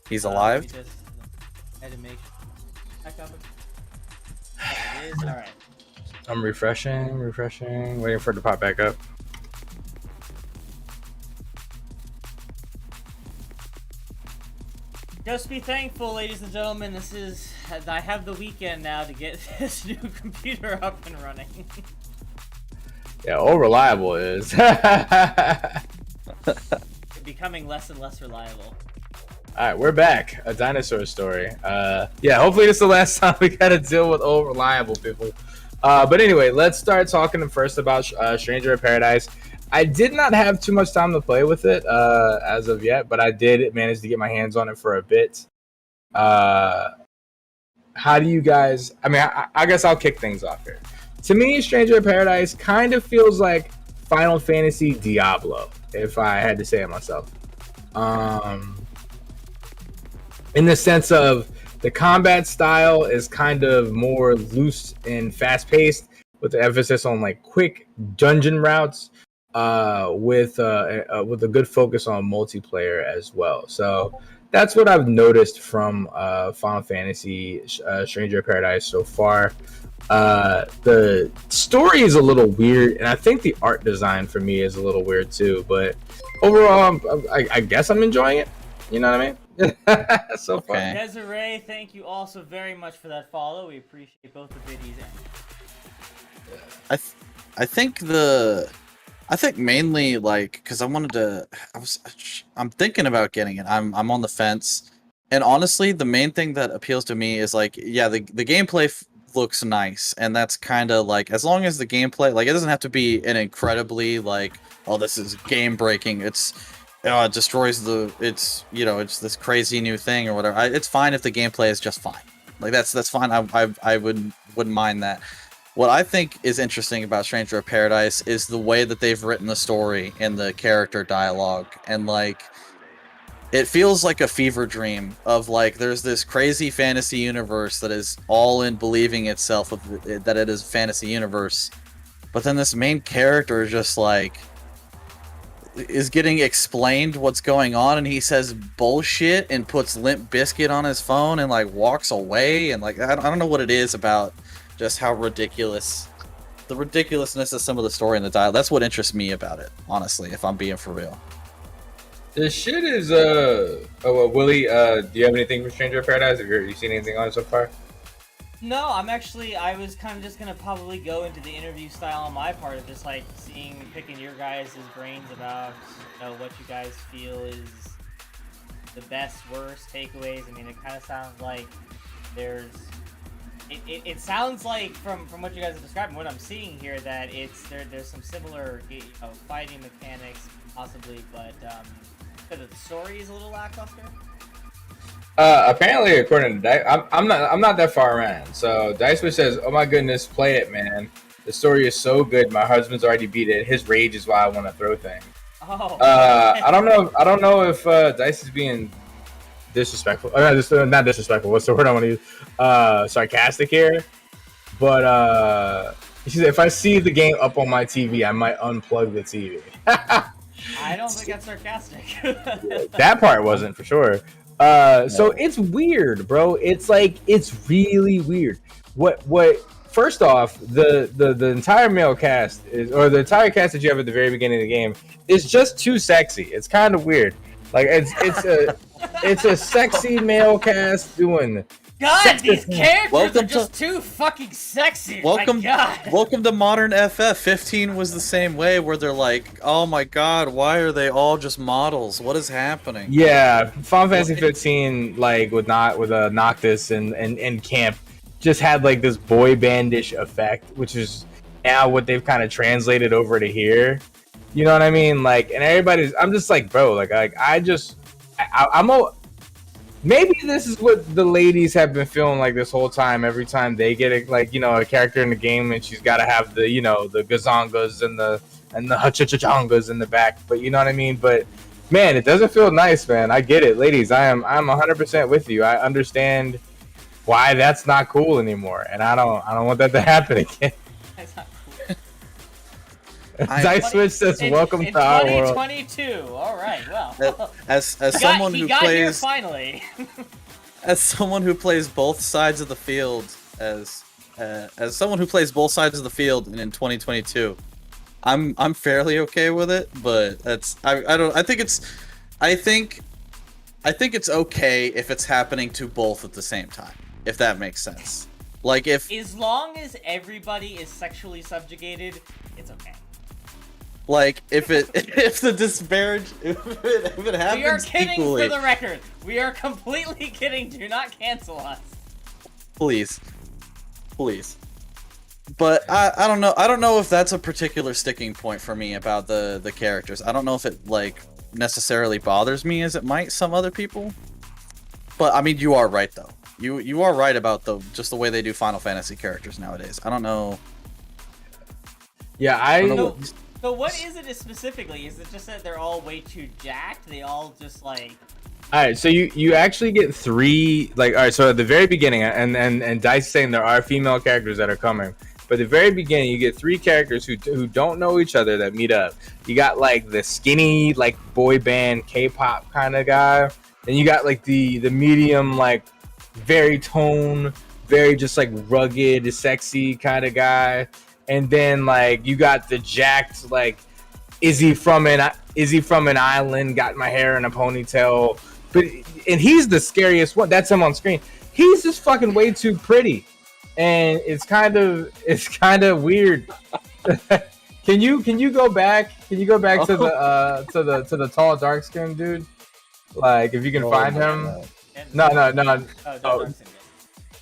He's alive? Let me just had to make back up. It is. All right. I'm refreshing, waiting for it to pop back up. Just be thankful, ladies and gentlemen. I have the weekend now to get this new computer up and running. Yeah, all reliable is. Becoming less and less reliable. All right, we're back. A dinosaur story. Yeah, hopefully this is the last time we gotta deal with old reliable people. But anyway, let's start talking first about Stranger in Paradise. I did not have too much time to play with it as of yet, but I did manage to get my hands on it for a bit. How do you guys? I mean, I guess I'll kick things off here. To me, Stranger in Paradise kind of feels like Final Fantasy Diablo, if I had to say it myself. In the sense of the combat style is kind of more loose and fast paced, with the emphasis on like quick dungeon routes, with a good focus on multiplayer as well. So that's what I've noticed from Final Fantasy Stranger in Paradise so far. The story is a little weird, and I think the art design for me is a little weird too. But overall, I guess I'm enjoying it. You know what I mean? So far. Okay. Desiree, thank you also very much for that follow. We appreciate both the biddies. I think mainly like because I'm thinking about getting it. I'm on the fence, and honestly, the main thing that appeals to me is like, yeah, the gameplay looks nice, and that's kind of like, as long as the gameplay, like, it doesn't have to be an incredibly like, oh, this is game breaking. It destroys it's this crazy new thing or whatever. It's fine if the gameplay is just fine. Like that's fine. I wouldn't mind that. What I think is interesting about Stranger of Paradise is the way that they've written the story and the character dialogue, and like, it feels like a fever dream of like, there's this crazy fantasy universe that is all in believing itself that it is a fantasy universe, but then this main character is just like, is getting explained what's going on, and he says bullshit and puts Limp Bizkit on his phone and like walks away, and like, I don't know what it is about just how ridiculous, the ridiculousness of some of the story and the dialogue. That's what interests me about it, honestly, if I'm being for real. The shit is Willie, do you have anything for Stranger in Paradise? Have you seen anything on it so far? No, I was kind of just gonna probably go into the interview style on my part of just like picking your guys' brains about what you guys feel is the best, worst takeaways. I mean, it kind of sounds like it sounds like from what you guys are describing, what I'm seeing here, that there's some similar fighting mechanics possibly, but the story is a little lackluster. Apparently, according to Dice, I'm not that far around. So Dicewitch says, "Oh my goodness, play it, man. The story is so good. My husband's already beat it. His rage is why I want to throw things." Oh. I don't know if Dice is being disrespectful. Not disrespectful. What's the word I want to use? Sarcastic here. But she said, if I see the game up on my TV, I might unplug the TV. I don't think that's sarcastic. That part wasn't for sure. So it's weird, bro. It's like, it's really weird. What? First off, the entire male cast or the entire cast that you have at the very beginning of the game is just too sexy. It's kind of weird. Like, it's a sexy male cast doing. God, these characters are just too fucking sexy. Welcome to modern FF. 15 was the same way, where they're like, oh my god, why are they all just models? What is happening? Yeah, Final Fantasy 15, like with Noctis and Camp, just had like this boy bandish effect, which is now what they've kind of translated over to here. You know what I mean? Like, and I'm just like, bro, maybe this is what the ladies have been feeling like this whole time. Every time they get a character in the game, and she's got to have the gazongas and the hachachachangas in the back. But you know what I mean? But man, it doesn't feel nice, man. I get it, ladies. I'm 100% with you. I understand why that's not cool anymore, and I don't want that to happen again. That's not cool. Dice Switch says, "Welcome in to our world." 2022. All right, well, As someone who here plays finally. as someone who plays both sides of the field as someone who plays both sides of the field and in 2022, I'm fairly okay with it, but I think it's okay if it's happening to both at the same time, if that makes sense. Like if as long as everybody is sexually subjugated, it's okay. Like if the disparage if it happens We are kidding equally, for the record. We are completely kidding. Do not cancel us. please. But I don't know. I don't know if that's a particular sticking point for me about the characters. I don't know if it like necessarily bothers me as it might some other people. But I mean, you are right though. You are right about just the way they do Final Fantasy characters nowadays. I don't know. Yeah, So what is it specifically? Is it just that they're all way too jacked? They all just like... Alright, so you actually get 3, like, alright, so at the very beginning, and Dice saying there are female characters that are coming, but at the very beginning, you get 3 characters who don't know each other that meet up. You got, like, the skinny, like, boy band K-pop kind of guy, then you got, like, the medium, like, very just, like, rugged, sexy kind of guy. And then like you got the jacked like Izzy from an island, got my hair in a ponytail, and he's the scariest one. That's him on screen. He's just fucking way too pretty, and it's kind of weird. Can you go back? Can you go back to the tall dark skinned dude? Like if you can find him. No. Oh,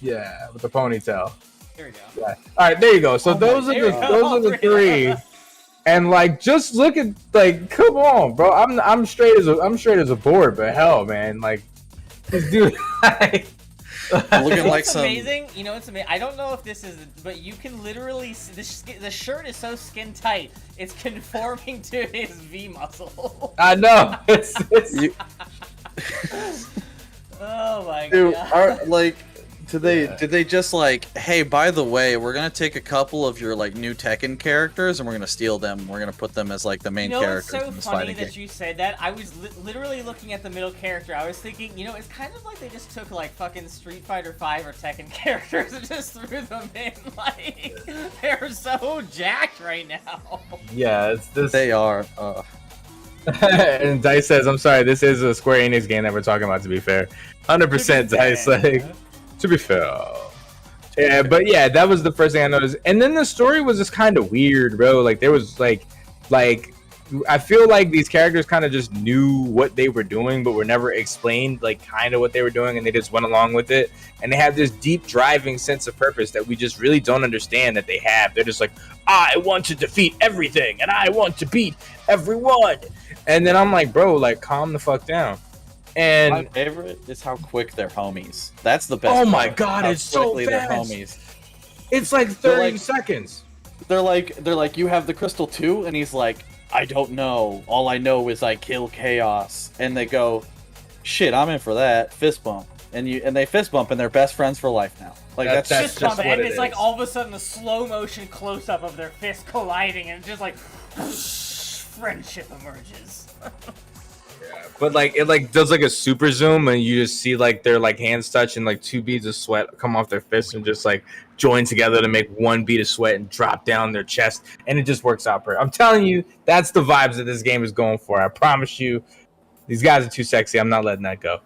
yeah, with the ponytail. Here we go. Yeah. All right, there you go. So those are the 3, and like just look at like, come on, bro. I'm straight as a board, but hell, man, like this dude. Looking like some amazing. You know, it's amazing. I don't know if this is, but you can literally see the shirt is so skin tight, it's conforming to his V muscle. I know. It's Oh my dude, god. did they just like, hey, by the way, we're gonna take a couple of your like new Tekken characters and we're gonna steal them. We're gonna put them as like the main characters. It's so in this funny fighting that game. you said that. I was literally looking at the middle character. I was thinking, you know, it's kind of like they just took like fucking Street Fighter 5 or Tekken characters and just threw them in. Like they're so jacked right now. Yeah, it's this. They are. And Dice says, "I'm sorry, this is a Square Enix game that we're talking about. To be fair, 100% Dice. Like, to be fair, yeah, but yeah, that was the first thing I noticed. And then the story was just kind of weird, bro. Like there was like I feel like these characters kind of just knew what they were doing, but were never explained like kind of what they were doing, and they just went along with it. And they have this deep driving sense of purpose that we just really don't understand that they have. They're just like, I want to defeat everything, and I want to beat everyone. And then I'm like, bro, like calm the fuck down. And my favorite is how quick they're homies. That's the best. Oh my part, god, it's so fast. They're homies. It's like 30 seconds. They're like, you have the crystal too, and he's like, I don't know. All I know is I kill chaos. And they go, shit, I'm in for that. Fist bump, and they fist bump, and they're best friends for life now. Like that's fist just bump, what and it it's is. like all of a sudden a slow motion close up of their fists colliding, and it's just like friendship emerges. But like it like does like a super zoom, and you just see like their like hands touch, and like 2 beads of sweat come off their fists and just like join together to make 1 bead of sweat and drop down their chest, and it just works out perfect. I'm telling you, that's the vibes that this game is going for. I promise you, these guys are too sexy. I'm not letting that go.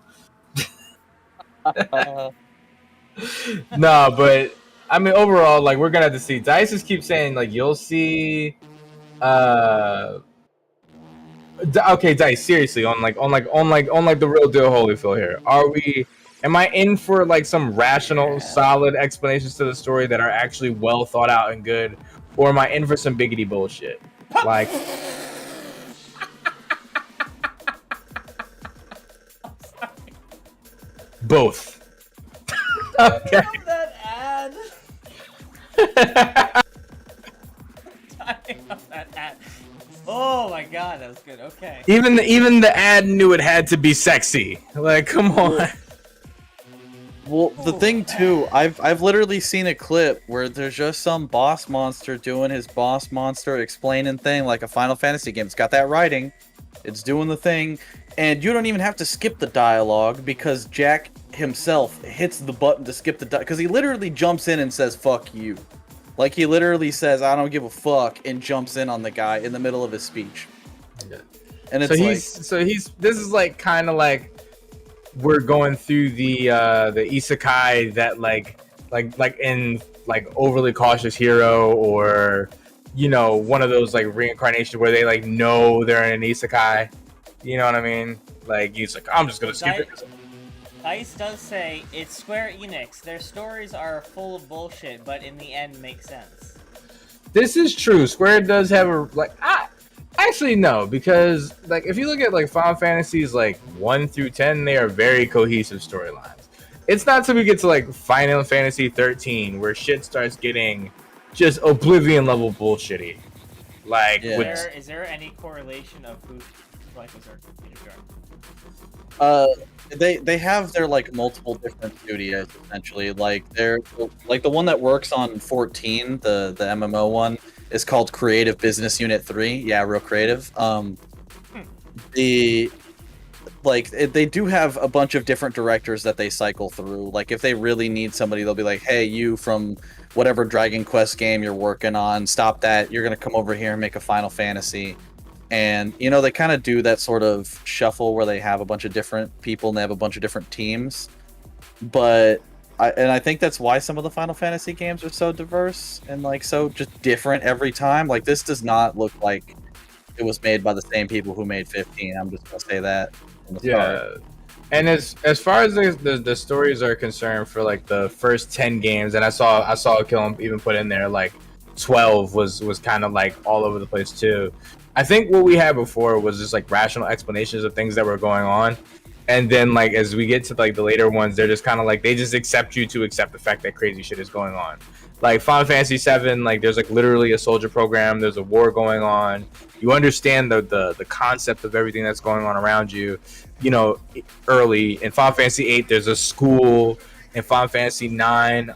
No, but I mean overall, like we're gonna have to see. Dice just keeps saying like you'll see. Okay, Dice, seriously, on the real deal, Holyfield here. Am I in for like some rational, solid explanations to the story that are actually well thought out and good, or am I in for some biggity bullshit? Like, both. Okay. I love that ad. I love that ad. Oh my god, that was good. Okay. Even the ad knew it had to be sexy. Like, come on. Well, the thing too, I've literally seen a clip where there's just some boss monster doing his boss monster explaining thing like a Final Fantasy game. It's got that writing, it's doing the thing, and you don't even have to skip the dialogue because Jack himself hits the button to skip the because he literally jumps in and says "fuck you," like he literally says "I don't give a fuck" and jumps in on the guy in the middle of his speech. Yeah. And it's This is like kind of like we're going through the isekai that like in like Overly Cautious Hero, or you know, one of those like reincarnations where they like know they're in an isekai. You know what I mean? Like he's like, I'm just gonna skip it. Dice does say it's Square Enix. Their stories are full of bullshit, but in the end make sense. This is true. Square does have a like. Actually, no, because like if you look at like Final Fantasies like 1 through 10, they are very cohesive storylines. It's not till we get to like Final Fantasy 13 where shit starts getting just Oblivion level bullshitty. Like, yeah. Is there any correlation of whose life was their computer? They have their like multiple different studios essentially. Like they're like the one that works on 14, the MMO one, is called Creative Business Unit 3. Yeah, real creative. The like they do have a bunch of different directors that they cycle through. Like if they really need somebody, they'll be like, "Hey, you from whatever Dragon Quest game you're working on, stop that. You're gonna come over here and make a Final Fantasy." And you know they kind of do that sort of shuffle where they have a bunch of different people and they have a bunch of different teams. But I think that's why some of the Final Fantasy games are so diverse and like so just different every time. Like this does not look like it was made by the same people who made 15. I'm just gonna say that. yeah. And as far as the stories are concerned for like the first 10 games, and I saw Kill even put in there like 12 was kind of like all over the place too. I think what we had before was just like rational explanations of things that were going on, and then like as we get to like the later ones, they're just kind of like they just accept you to accept the fact that crazy shit is going on. Like Final Fantasy 7, like there's like literally a soldier program, there's a war going on. You understand the concept of everything that's going on around you. You know, early in Final Fantasy 8, there's a school. In Final Fantasy 9,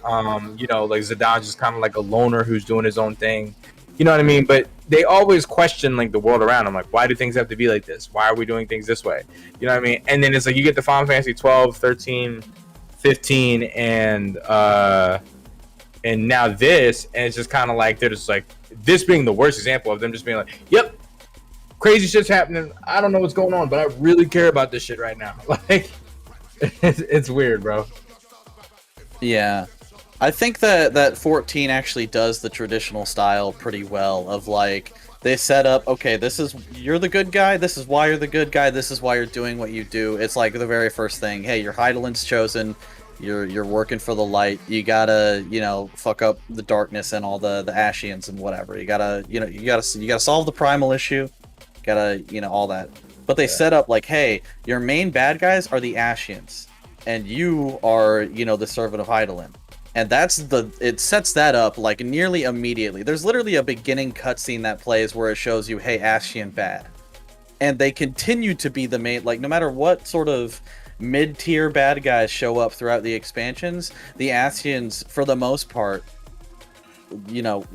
you know, like Zidane's just kind of like a loner who's doing his own thing. You know what I mean? But they always question like the world around them. Like, why do things have to be like this? Why are we doing things this way? You know what I mean? And then it's like you get the Final Fantasy 12, 13, 15, and now this, and it's just kind of like they're just like this being the worst example of them just being like, yep, crazy shit's happening. I don't know what's going on, but I really care about this shit right now. Like, it's weird, bro. Yeah. I think that 14 actually does the traditional style pretty well of like they set up, okay, this is you're the good guy, this is why you're the good guy, this is why you're doing what you do. It's like the very first thing. Hey, your Heidelin's chosen, you're working for the light. You gotta, you know, fuck up the darkness and all the Ashians and whatever. You gotta, you know, you gotta solve the primal issue. Gotta, you know, all that. But they set up like, hey, your main bad guys are the Ashians, and you are, you know, the servant of Heidelin. And it sets that up like nearly immediately. There's literally a beginning cutscene that plays where it shows you, hey, Ashian bad. And they continue to be the main, like no matter what sort of mid-tier bad guys show up throughout the expansions, the Ashians, for the most part, you know,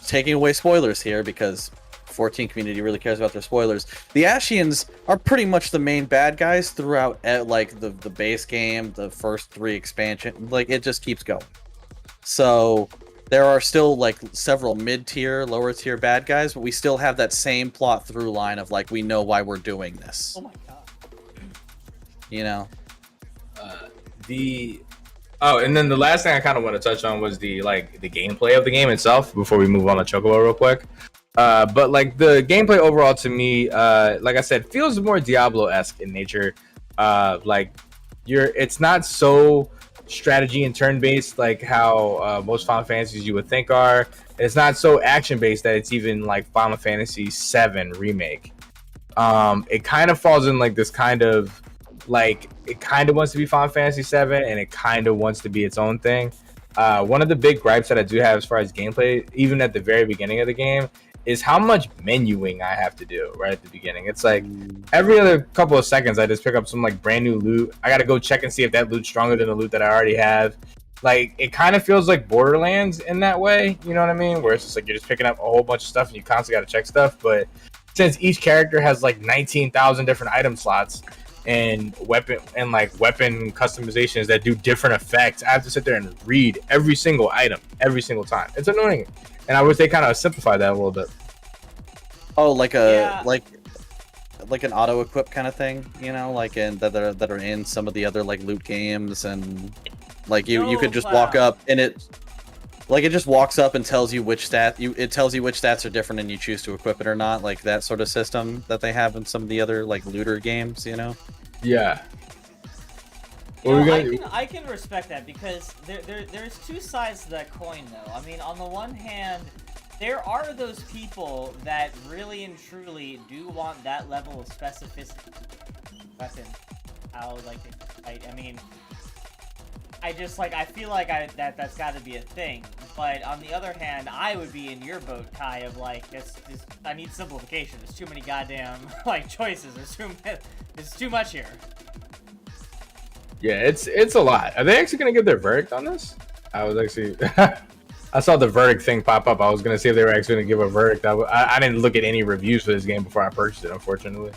taking away spoilers here because 14 community really cares about their spoilers. The Ashians are pretty much the main bad guys throughout like the base game, the first 3 expansion. Like it just keeps going. So there are still like several mid-tier, lower-tier bad guys, but we still have that same plot through line of like we know why we're doing this. Oh my god. You know. And then the last thing I kind of want to touch on was the gameplay of the game itself before we move on to Chocobo real quick. But like the gameplay overall to me, like I said, feels more Diablo-esque in nature. It's not so strategy and turn-based like how most Final Fantasies you would think are. It's not so action-based that it's even like Final Fantasy VII Remake. It kind of falls in like this kind of like it kind of wants to be Final Fantasy VII and it kind of wants to be its own thing. One of the big gripes that I do have as far as gameplay, even at the very beginning of the game, is how much menuing I have to do right at the beginning. It's like every other couple of seconds, I just pick up some like brand new loot. I gotta go check and see if that loot's stronger than the loot that I already have. Like it kind of feels like Borderlands in that way, you know what I mean? Where it's just like you're just picking up a whole bunch of stuff and you constantly gotta check stuff. But since each character has like 19,000 different item slots and weapon customizations that do different effects, I have to sit there and read every single item every single time. It's annoying, and I wish they kind of simplify that a little bit. Oh, like like an auto equip kind of thing, you know, like in that are in some of the other like loot games, and like you could just walk up and it just walks up and tells you which stats are different and you choose to equip it or not, like that sort of system that they have in some of the other like looter games, you know. Yeah. I can respect that, because there's two sides to that coin, though. I mean, on the one hand, there are those people that really and truly do want that level of specificity. Weapon, how like I mean, I just like I feel like that's got to be a thing. But on the other hand, I would be in your boat, Kai, of like I need simplification. There's too many goddamn like choices. There's too much here. Yeah, it's a lot. Are they actually gonna give their verdict on this? I was actually I saw the verdict thing pop up. I was gonna see if they were actually gonna give a verdict. I didn't look at any reviews for this game before I purchased it, unfortunately.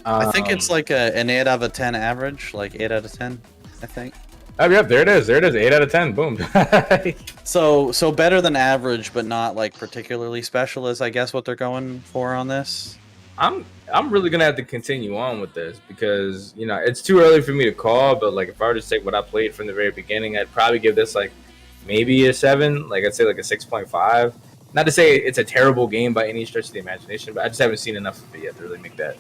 I think it's like an 8 out of 10 average, like 8 out of 10, I think. Oh, yep, there it is. 8 out of 10. Boom. So better than average, but not like particularly special is I guess what they're going for on this. I'm really gonna have to continue on with this because it's too early for me to call. But like if I were to take what I played from the very beginning, I'd probably give this like maybe a 7. Like I'd say like a 6.5. Not to say it's a terrible game by any stretch of the imagination, but I just haven't seen enough of it yet to really make that.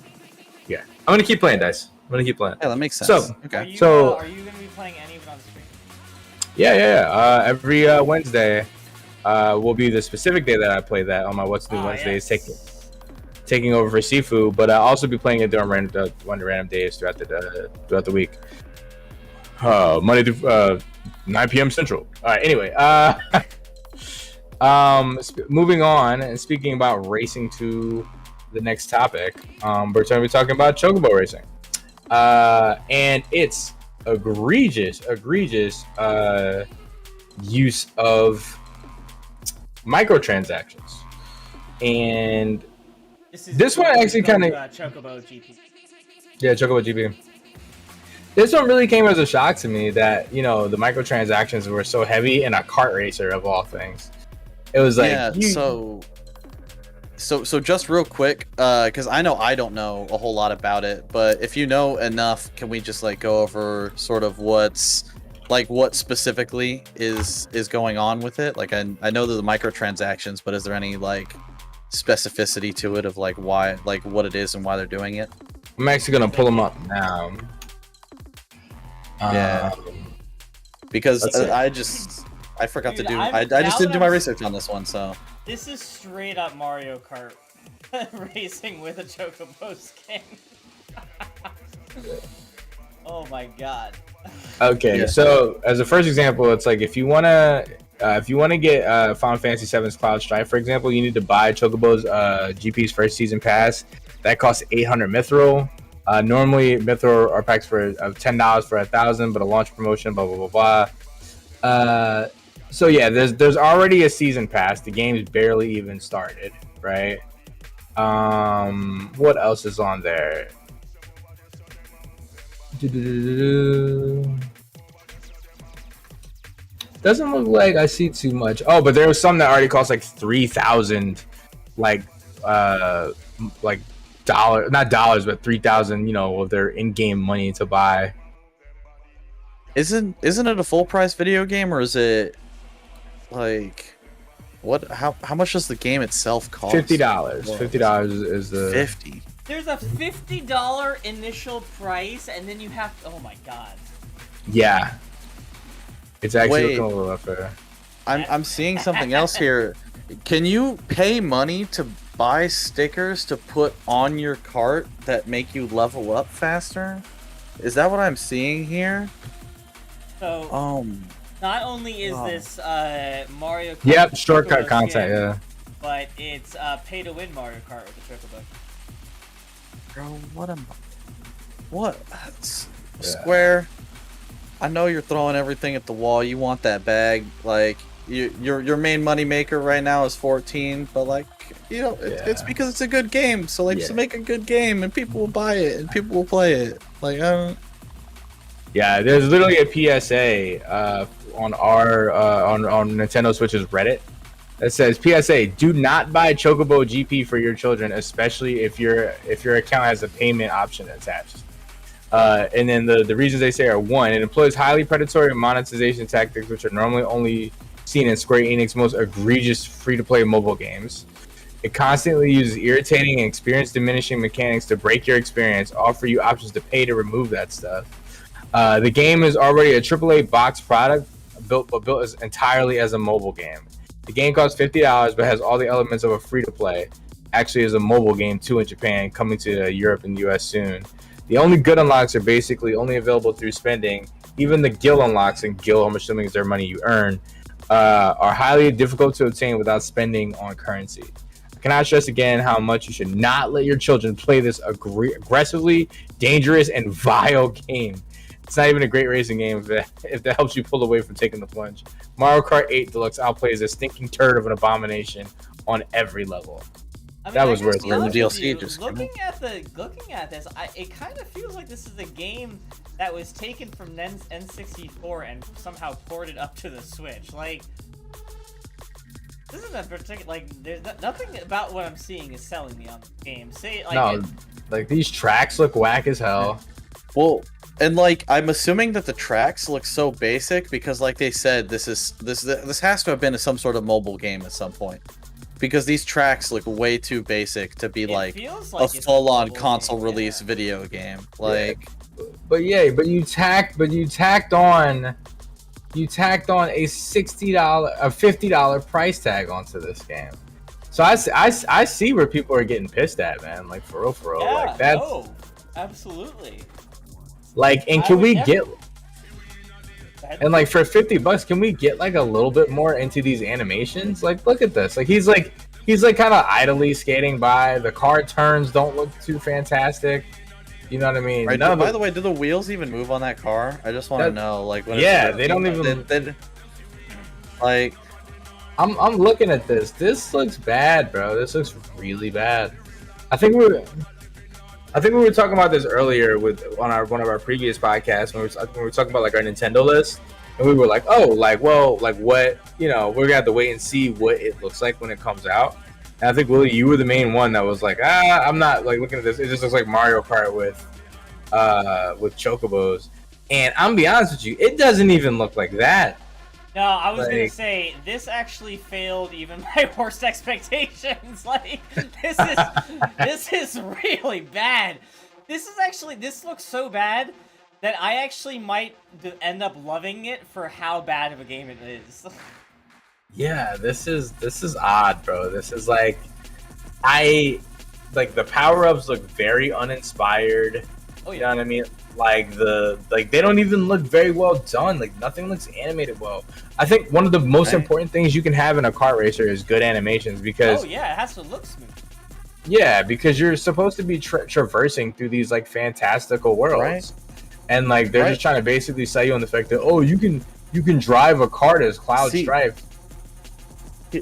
Yeah, I'm gonna keep playing, Dice. Yeah, that makes sense. So, okay. Are you gonna be playing any of it on stream? Yeah. Every Wednesday will be the specific day that I play that on my What's New Wednesdays, taking over for Sifu. But I'll also be playing it during random days throughout the week. Monday to 9 p.m. Central. All right. Anyway, moving on and speaking about racing to the next topic, we're going to be talking about chocobo racing, and it's egregious use of microtransactions, and this one actually kind of Chocobo GP. Yeah, Chocobo GP. This one really came as a shock to me that the microtransactions were so heavy in a kart racer of all things. It was like So just real quick, because I know I don't know a whole lot about it, but if you know enough, can we just like go over sort of what specifically is going on with it? Like I know that the microtransactions, but is there any like specificity to it of like why, like what it is and why they're doing it? I'm actually gonna pull them up now. Yeah, because I forgot to do. I just didn't do my research on this one, so. This is straight up Mario Kart racing with a chocobo skin. Oh my god. Okay, Yeah. So as a first example, it's like if you wanna get Final Fantasy VII's Cloud Strife, for example, you need to buy Chocobo's GP's first season pass. That costs 800 mithril. Normally mithril are packs for $10 for 1,000, but a launch promotion, blah blah blah blah. So yeah, there's already a season pass. The game's barely even started, right? What else is on there? Doesn't look like I see too much. Oh, but there was some that already cost like 3,000, like dollars, not dollars, but 3,000. Of their in-game money to buy. Isn't it a full price video game, or is it like what? How much does the game itself cost? $50. $50 is the 50. There's a $50 initial price, and then you have. Oh my god. Yeah. It's actually looking a little unfair. I'm seeing something else here. Can you pay money to buy stickers to put on your cart that make you level up faster? Is that what I'm seeing here? So not only is this Mario Kart Yep, shortcut Chocobo content, skin, yeah. but it's pay-to-win Mario Kart with the Chocobo. Bro, what? Square. I know you're throwing everything at the wall. You want that bag. Like, your main money maker right now is 14, but like, you know, it's because it's a good game. So like, just make a good game, and people will buy it, and people will play it. Like, I don't. Yeah, there's literally a PSA on our on Nintendo Switch's Reddit that says PSA: Do not buy Chocobo GP for your children, especially if your account has a payment option attached. And then the reasons they say are: 1, it employs highly predatory monetization tactics, which are normally only seen in Square Enix's most egregious free-to-play mobile games. It constantly uses irritating and experience-diminishing mechanics to break your experience, offer you options to pay to remove that stuff. The game is already a AAA box product, built entirely as a mobile game. The game costs $50, but has all the elements of a free-to-play. Actually, is a mobile game too in Japan, coming to Europe and the US soon. The only good unlocks are basically only available through spending. Even the guild unlocks, and guild, I'm assuming is their money you earn, are highly difficult to obtain without spending on currency. I cannot stress again how much you should not let your children play this aggressively dangerous and vile game. It's not even a great racing game if that helps you pull away from taking the plunge. Mario Kart 8 Deluxe outplays a stinking turd of an abomination on every level. I mean, that was worth the DLC. Looking at this, it kind of feels like this is a game that was taken from N64 and somehow ported up to the Switch. Like, this isn't a particular, like, there's nothing about what I'm seeing is selling me on the game. Like these tracks look whack as hell. Well, and like, I'm assuming that the tracks look so basic because, like they said, this has to have been some sort of mobile game at some point. Because these tracks look way too basic to be like a full-on console release video game. Like, but you tacked on a $60, a $50 price tag onto this game. So I see where people are getting pissed at, man. Like, for real. Yeah, like that's absolutely. Like, and can we get? And like for $50, can we get like a little bit more into these animations? Like, look at this. Like he's kind of idly skating by. The car turns don't look too fantastic. You know what I mean? Right. By the way, do the wheels even move on that car? I just want to know. Like, when they don't even. Like, I'm looking at this. This looks bad, bro. This looks really bad. I think we were talking about this earlier on one of our previous podcasts when we were talking about like our Nintendo list, and we were like, what, you know, we're gonna have to wait and see what it looks like when it comes out. And I think, Willie, you were the main one that was like, I'm not like looking at this. It just looks like Mario Kart with chocobos. And I'm gonna be honest with you, it doesn't even look like that. No, I was gonna say this actually failed even my worst expectations. Like, this is really bad. This looks so bad that I actually might end up loving it for how bad of a game it is. Yeah, this is odd, bro. This is like, the power-ups look very uninspired. Oh, yeah. You know what I mean? Like they don't even look very well done. Like, nothing looks animated well. I think one of the most important things you can have in a kart racer is good animations, because it has to look smooth. Yeah, because you're supposed to be traversing through these like fantastical worlds, and like they're just trying to basically sell you on the fact that you can drive a kart as Cloud Strife.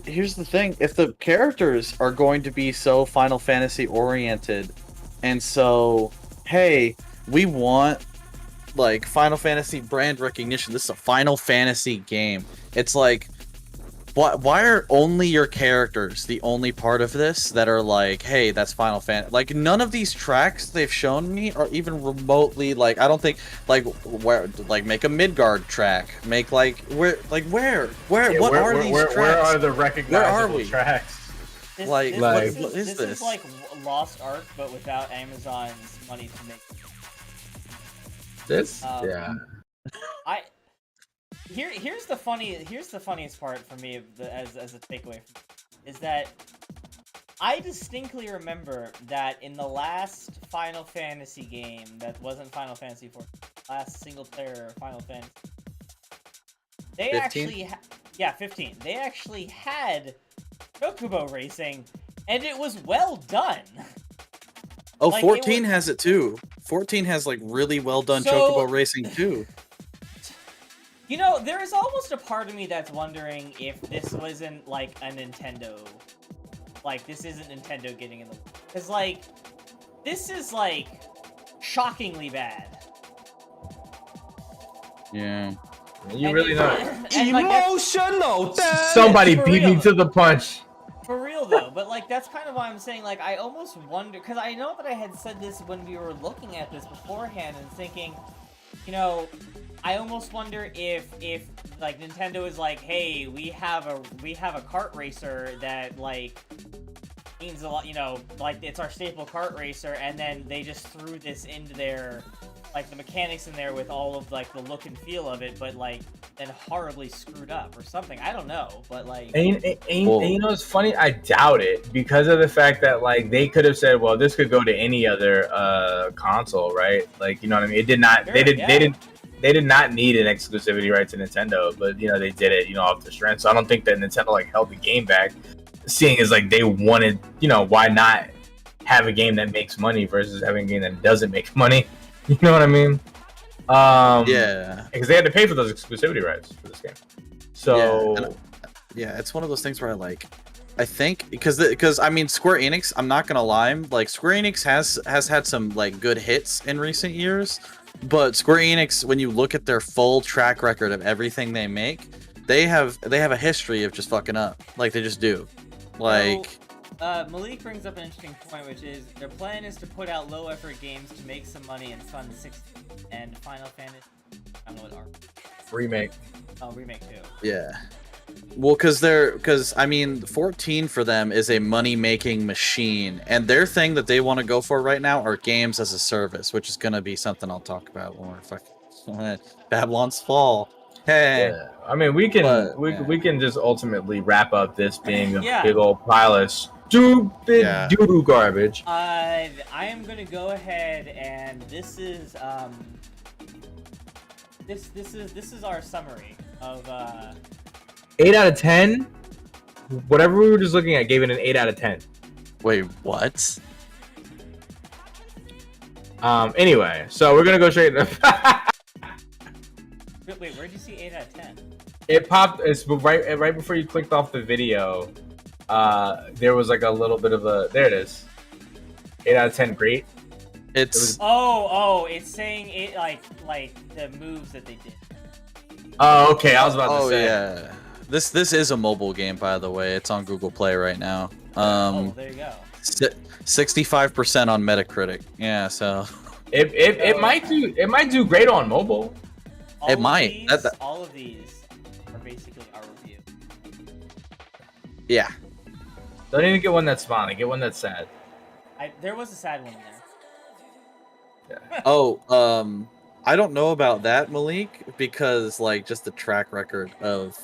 Here's the thing: if the characters are going to be so Final Fantasy oriented, and so hey, we want like Final Fantasy brand recognition. This is a Final Fantasy game. It's like, why are only your characters the only part of this that are like, hey, that's Final Fantasy? Like, none of these tracks they've shown me are even remotely like. I don't think make a Midgard track. Make what are these tracks? Where are the recognizable tracks? What is this? This is like Lost Ark, but without Amazon's money to make it. Here's the funniest part for me as a takeaway is that I distinctly remember that in the last Final Fantasy game that wasn't Final Fantasy 4, last single player Final Fantasy, they 15? actually 15. They actually had Chocobo racing, and it was well done. Oh, Like, 14 has it too. 14 has like really well done chocobo racing too. You know, there is almost a part of me that's wondering if this wasn't like a Nintendo. Like, this isn't Nintendo getting in the... Because, like, this is, like, shockingly bad. Yeah. You really know. Emotional. Somebody For beat me real. to the punch. For real, though. But, like, that's kind of why I'm saying, like, I almost wonder... Because I know that I had said this when we were looking at this beforehand and thinking, you know... I almost wonder if like Nintendo is like, hey, we have a kart racer that like means a lot, you know, like it's our staple kart racer, and then they just threw this into their like the mechanics in there with all of like the look and feel of it, but like then horribly screwed up or something. I don't know, but like and you know it's funny, I doubt it, because of the fact that like they could have said, well, this could go to any other console, right? Like, you know what I mean? It did not. Sure, They did not need an exclusivity right to Nintendo, but you know they did it, you know, off the strength. So I don't think that Nintendo like held the game back, seeing as like they wanted, you know, why not have a game that makes money versus having a game that doesn't make money? You know what I mean? Yeah, because they had to pay for those exclusivity rights for this game. So yeah, it's one of those things where I think because I mean Square Enix, I'm not gonna lie, like Square Enix has had some like good hits in recent years. But Square Enix, when you look at their full track record of everything they make, they have a history of just fucking up. Like they just do. Like Malik brings up an interesting point, which is their plan is to put out low effort games to make some money and fund 16 and Final Fantasy. I don't know what remake. Oh, remake 2. Yeah. Well, because I mean, 14 for them is a money-making machine, and their thing that they want to go for right now are games as a service, which is gonna be something I'll talk about when we're fucking Babylon's Fall. Hey. Yeah. I mean, we can just ultimately wrap up this being a Yeah. big old pile of stupid doo-doo garbage. I am gonna go ahead and this is this is our summary of 8 out of 10. Whatever we were just looking at gave it an 8 out of 10. Wait, what? Anyway, so we're gonna go straight. Wait, where'd you see 8 out of 10? It popped. It's right before you clicked off the video. There was like a little bit of a. There it is. 8 out of 10. Great. It's it's saying it like the moves that they did. Oh, okay. I was about to say. yeah. This is a mobile game, by the way. It's on Google Play right now. There you go. 65% on Metacritic. Yeah, so it might do great on mobile. It might. All of these are basically our review. Yeah. Don't even get one that's smiling. Get one that's sad. There was a sad one in there. Yeah. Oh, I don't know about that, Malik, because like just the track record of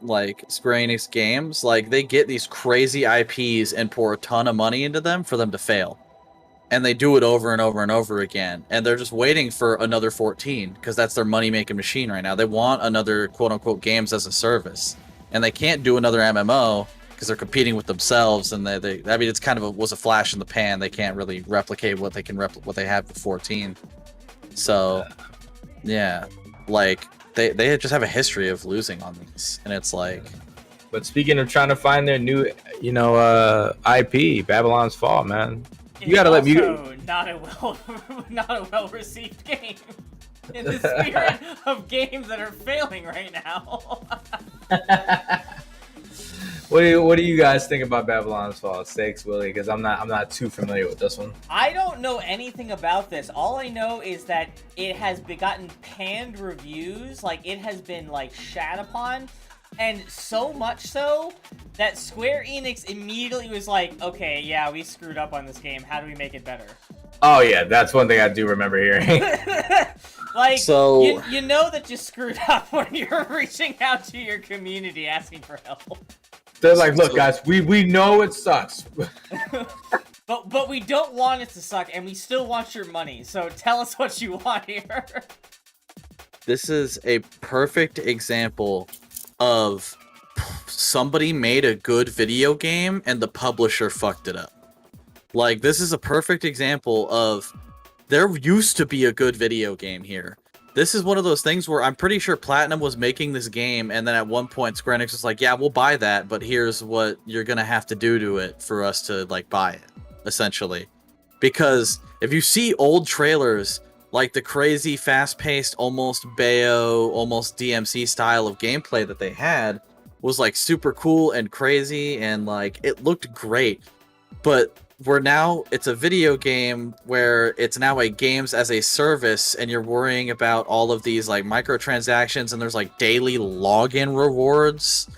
like Square Enix games, like they get these crazy IPs and pour a ton of money into them for them to fail. And they do it over and over and over again. And they're just waiting for another 14 because that's their money-making machine right now. They want another quote-unquote games as a service. And they can't do another MMO because they're competing with themselves. And I mean, it's kind of was a flash in the pan. They can't really replicate what they have with 14. So, yeah, like they just have a history of losing on these. And it's like... But speaking of trying to find their new, IP, Babylon's Fall, man. You gotta let me. Not a well received game. In the spirit of games that are failing right now. What do you guys think about Babylon's Fall? Sakes, Willie, because I'm not too familiar with this one. I don't know anything about this. All I know is that it has gotten panned reviews. Like it has been like shat upon. And so much so that Square Enix immediately was like, okay, yeah, we screwed up on this game. How do we make it better? Oh, yeah, that's one thing I do remember hearing. Like, so... you know that you screwed up when you're reaching out to your community asking for help. They're like, look, guys, we know it sucks. But we don't want it to suck, and we still want your money. So tell us what you want here. This is a perfect example of somebody made a good video game and the publisher fucked it up. Like, this is a perfect example of there used to be a good video game here. This is one of those things where I'm pretty sure Platinum was making this game, and then at one point Square Enix was like, yeah, we'll buy that, but here's what you're gonna have to do to it for us to, like, buy it, essentially. Because if you see old trailers, like the crazy, fast-paced, almost Bayo, almost DMC style of gameplay that they had was, like, super cool and crazy, and, like, it looked great. But it's a video game where it's now a games as a service, and you're worrying about all of these like microtransactions, and there's like daily login rewards,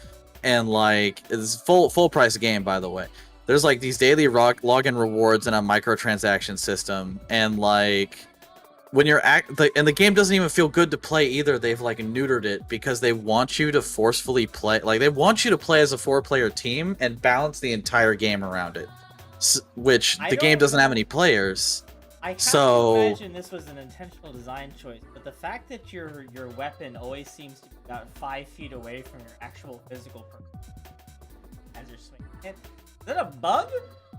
and like it's full price game, by the way. There's like these daily login rewards in a microtransaction system, and like when you're and the game doesn't even feel good to play either. They've like neutered it because they want you to forcefully play, like they want you to play as a 4-player team and balance the entire game around it. Which the game doesn't have any players. I kind of imagine this was an intentional design choice, but the fact that your weapon always seems to be about 5 feet away from your actual physical person as you're swinging it, is that a bug?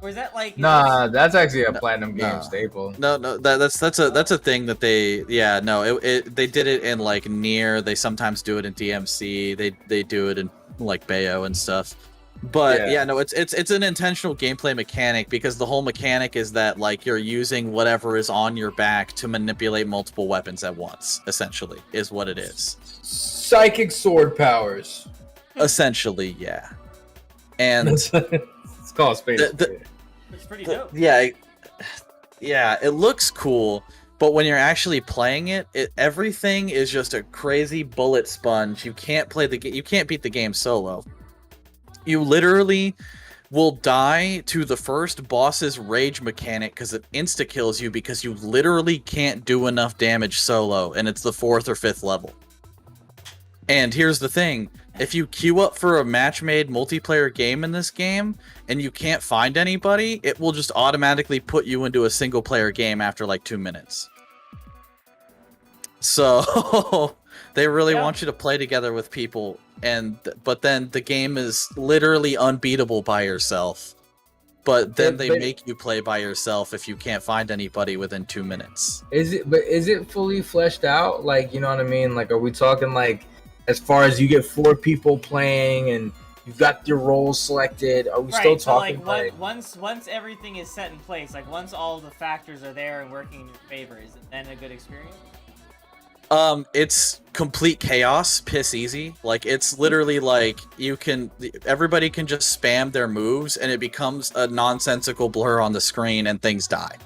Or is that like... Nah, that's actually a Platinum game staple. No, that's a thing that they... Yeah, no, they did it in like Nier. They sometimes do it in DMC. They do it in like Bayo and stuff. But yeah, no, it's an intentional gameplay mechanic, because the whole mechanic is that like you're using whatever is on your back to manipulate multiple weapons at once, essentially, is what it is. Psychic sword powers. Essentially, yeah. And it's called space. It's pretty dope. Yeah, it looks cool, but when you're actually playing it, everything is just a crazy bullet sponge. You can't play you can't beat the game solo. You literally will die to the first boss's rage mechanic because it insta-kills you, because you literally can't do enough damage solo, and it's the 4th or 5th level. And here's the thing, if you queue up for a match-made multiplayer game in this game, and you can't find anybody, it will just automatically put you into a single-player game after like 2 minutes. So... They really want you to play together with people, but then the game is literally unbeatable by yourself. But then they make you play by yourself if you can't find anybody within 2 minutes. Is it fully fleshed out? Like, you know what I mean? Like, are we talking like as far as you get 4 people playing and you've got your roles selected? Are we still talking like once everything is set in place, like once all the factors are there and working in your favor, is it then a good experience? It's complete chaos, piss easy. Like, it's literally like everybody can just spam their moves and it becomes a nonsensical blur on the screen and things die.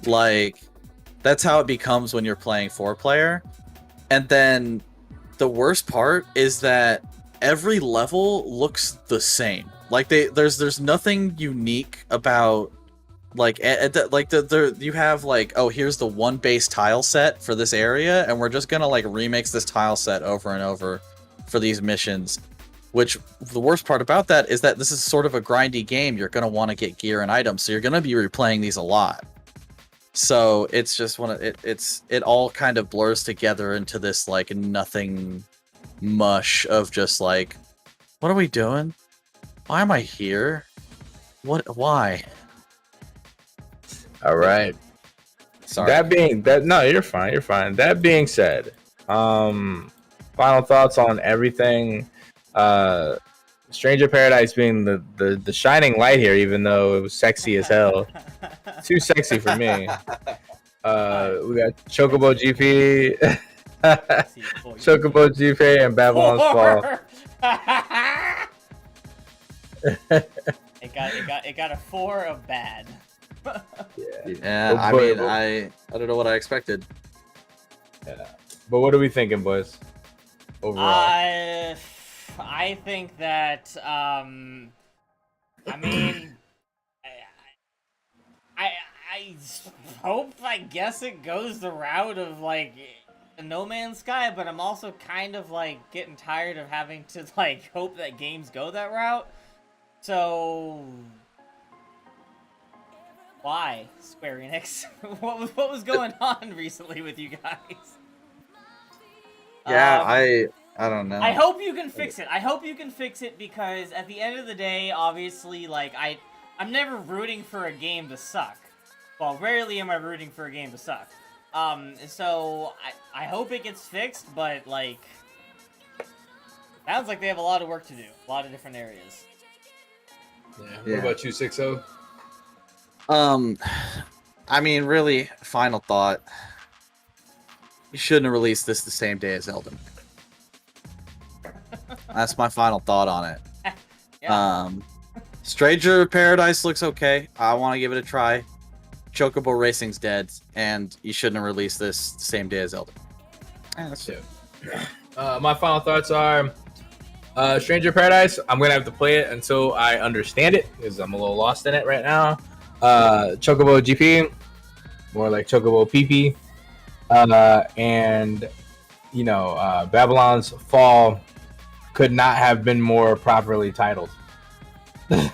Like, that's how it becomes when you're playing 4-player. And then the worst part is that every level looks the same. Like, there's nothing unique about, like, you have like, oh, here's the one base tile set for this area, and we're just gonna like remix this tile set over and over for these missions. Which, the worst part about that is that this is sort of a grindy game. You're gonna want to get gear and items, so you're gonna be replaying these a lot. So it's just it all kind of blurs together into this like nothing mush of just like, what are we doing? Why am I here? Why? All right. Sorry. No, you're fine. That being said, final thoughts on everything. Stranger Paradise being the shining light here, even though it was sexy as hell. Too sexy for me. We got Chocobo GP, Chocobo GP, and Babylon's Fall. It got a 4 of bad. Yeah, I mean, I don't know what I expected. Yeah, but what are we thinking, boys? Overall, I think that I mean, I hope, I guess it goes the route of like No Man's Sky, but I'm also kind of like getting tired of having to like hope that games go that route. So why, Square Enix? what was going on recently with you guys? Yeah, I don't know. I hope you can fix it. I hope you can fix it because at the end of the day, obviously, like I'm never rooting for a game to suck. Well, rarely am I rooting for a game to suck. So I hope it gets fixed, but like, sounds like they have a lot of work to do, a lot of different areas. Yeah. What about you, 60? I mean, really, final thought. You shouldn't have released this the same day as Elden. That's my final thought on it. Yeah. Stranger of Paradise looks okay. I want to give it a try. Chocobo Racing's dead, and you shouldn't have released this the same day as Elden. That's it. My final thoughts are Stranger of Paradise. I'm gonna have to play it until I understand it because I'm a little lost in it right now. Chocobo GP, more like Chocobo PP, and Babylon's Fall could not have been more properly titled. Yes.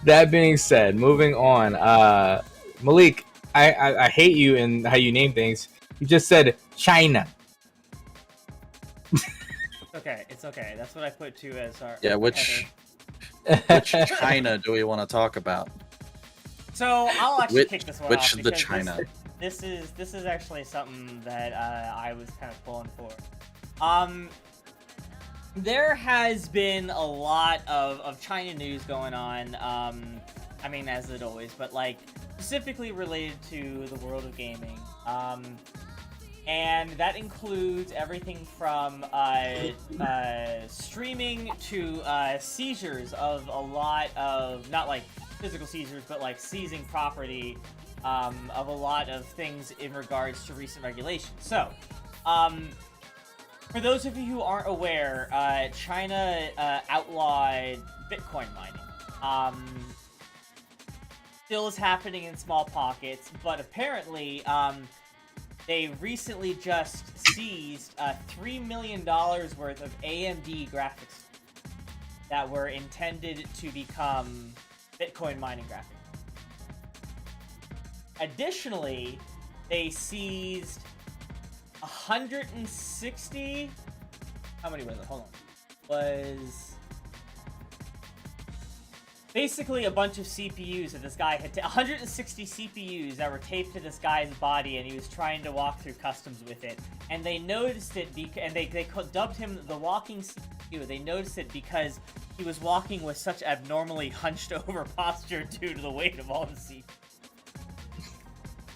That being said, moving on. Malik, I hate you and how you name things. You just said China. It's okay. That's what I put to as our which China do we want to talk about? So I'll actually kick this one off. Which the China? This is actually something that I was kind of pulling for. There has been a lot of China news going on. I mean, as it always, but like specifically related to the world of gaming. And that includes everything from streaming to seizures of a lot of, not like physical seizures, but like seizing property of a lot of things in regards to recent regulations. So, for those of you who aren't aware, China outlawed Bitcoin mining. Still is happening in small pockets, but apparently, they recently just seized $3 million worth of AMD graphics that were intended to become Bitcoin mining graphics. Additionally, they seized 160... How many was it? Hold on. Was... basically a bunch of CPUs that this guy had 160 CPUs that were taped to this guy's body, and he was trying to walk through customs with it. And they noticed it, and they dubbed him the walking CPU. They noticed it because he was walking with such abnormally hunched over posture due to the weight of all the CPUs.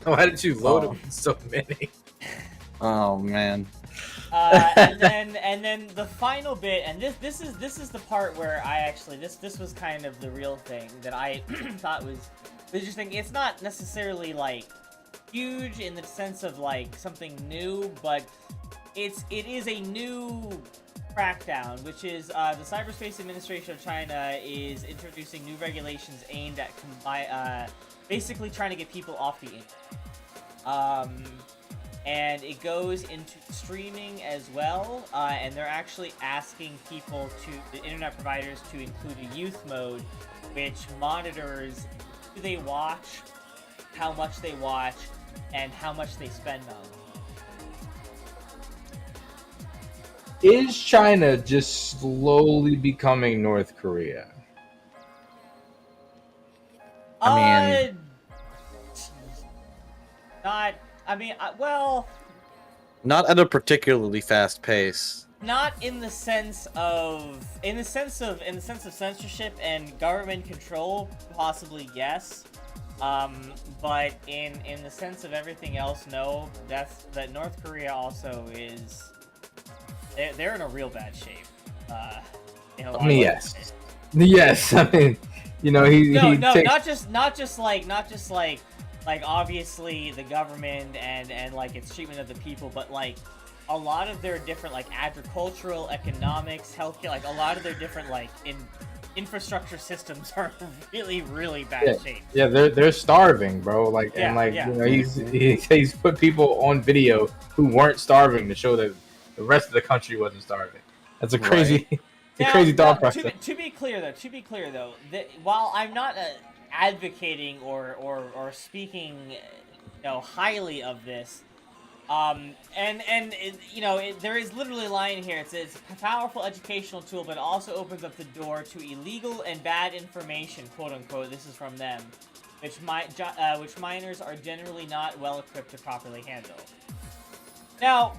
Why did you load them so many? Oh man. And then the final bit, and this is the part where I actually this was kind of the real thing that I thought was interesting. It's not necessarily like huge in the sense of like something new, but it is a new crackdown, which is the Cyberspace Administration of China is introducing new regulations aimed at basically trying to get people off the internet. And it goes into streaming as well, and they're actually asking people the internet providers to include a youth mode, which monitors who they watch, how much they watch, and how much they spend on them. Is China just slowly becoming North Korea? I mean... well... Not at a particularly fast pace. Not in the sense of censorship and government control, possibly yes. But in the sense of everything else, no. That North Korea also is... They're in a real bad shape. Yes. Yes, I mean, not just like obviously the government and like its treatment of the people, but like a lot of their different like agricultural, economics, healthcare, like a lot of their different like infrastructure systems are really, really bad shape. Yeah, they're starving, bro. Like, yeah, and like, yeah. He's put people on video who weren't starving to show that the rest of the country wasn't starving. That's a crazy, crazy thought process. To be clear though, that while I'm not advocating or speaking highly of this. There is literally a line here. It's a powerful educational tool, but it also opens up the door to illegal and bad information, quote unquote. This is from them, which minors are generally not well equipped to properly handle. Now,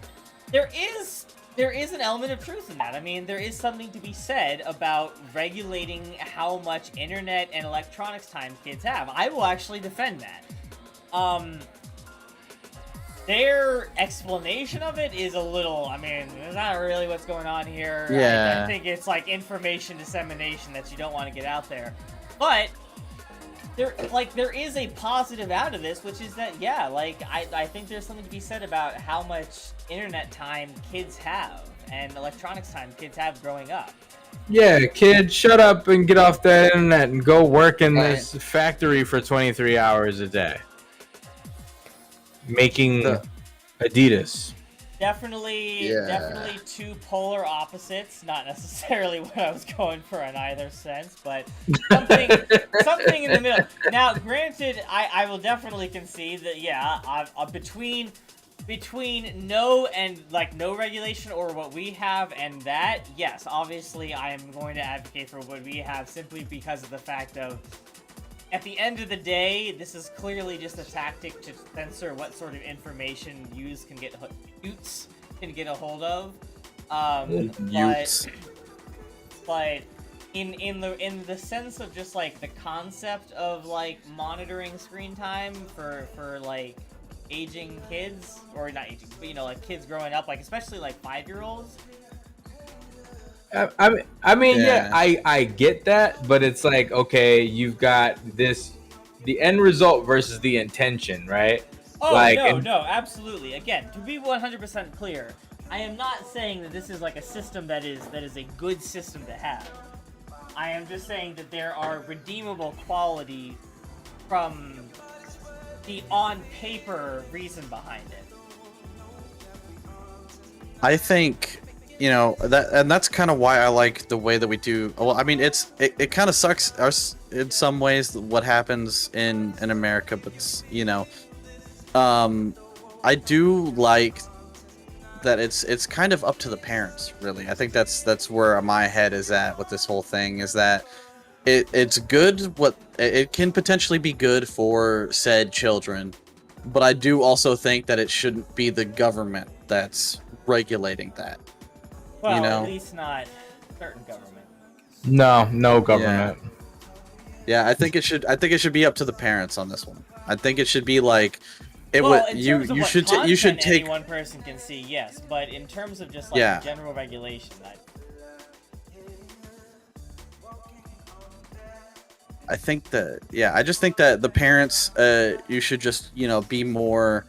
there is an element of truth in that. I mean, there is something to be said about regulating how much internet and electronics time kids have. I will actually defend that. Their explanation of it is a little, I mean, it's not really what's going on here. Yeah. I think it's like information dissemination that you don't want to get out there. But there is a positive out of this, which is that, yeah, like, I think there's something to be said about how much internet time kids have and electronics time kids have growing up. Yeah, kid, shut up and get off the internet and go work in this factory for 23 hours a day. Making Adidas. Definitely two polar opposites. Not necessarily what I was going for in either sense, but something in the middle. Now, granted, I will definitely concede that, yeah, between no and no regulation or what we have and that, yes, obviously I am going to advocate for what we have simply because of the fact of, at the end of the day, this is clearly just a tactic to censor what sort of information youths can get a hold of. But in the sense of just like the concept of like monitoring screen time for like aging kids, or not aging, but like kids growing up, like especially like 5-year-olds. I mean, I get that, but it's like, okay, you've got the end result versus the intention, right? Oh, no, absolutely. Again, to be 100% clear, I am not saying that this is like a system that is a good system to have. I am just saying that there are redeemable quality from the on-paper reason behind it. I think, that's kind of why I like the way that we do. Well, I mean, it kind of sucks in some ways what happens in America, but I do like that it's kind of up to the parents, really. I think that's where my head is at with this whole thing, is that it's good. It can potentially be good for said children, but I do also think that it shouldn't be the government that's regulating that. Well, at least not certain government. No government. Yeah. I think it should be up to the parents on this one. I think it should be like you should take any one person can see, yes, but in terms of just like general regulation, I think that I just think that the parents you should just be more.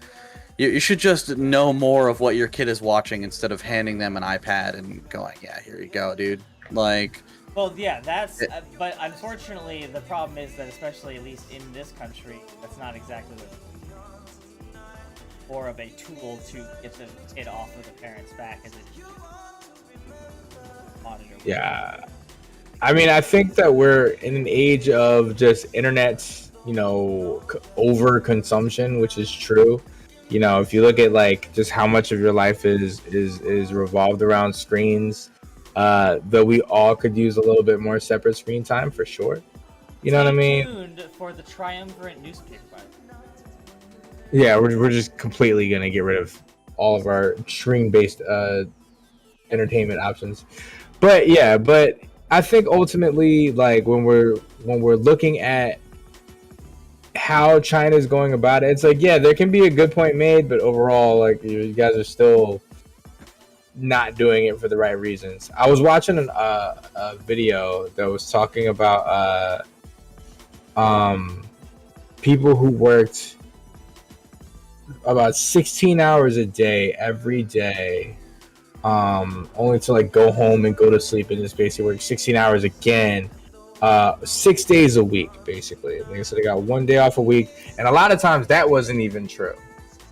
You should just know more of what your kid is watching instead of handing them an iPad and going, yeah, here you go, dude. Like. Well, yeah, that's. But unfortunately, the problem is that, especially at least in this country, that's not exactly more of a tool to get the kid off of the parents' back as a monitor. Yeah, I mean, I think that we're in an age of just internet, over consumption, which is true. If you look at like just how much of your life is revolved around screens, that we all could use a little bit more separate screen time for sure. You know what I mean? Tuned for the triumvirate newspaper. Yeah, we're just completely gonna get rid of all of our stream-based entertainment options. But I think ultimately, like when we're looking at how China's going about it, it's like, yeah, there can be a good point made, but overall, like, you guys are still not doing it for the right reasons. I was watching a video that was talking about people who worked about 16 hours a day every day, only to like go home and go to sleep and just basically work 16 hours again, 6 days a week, basically. Like I said, they got 1 day off a week, and a lot of times that wasn't even true.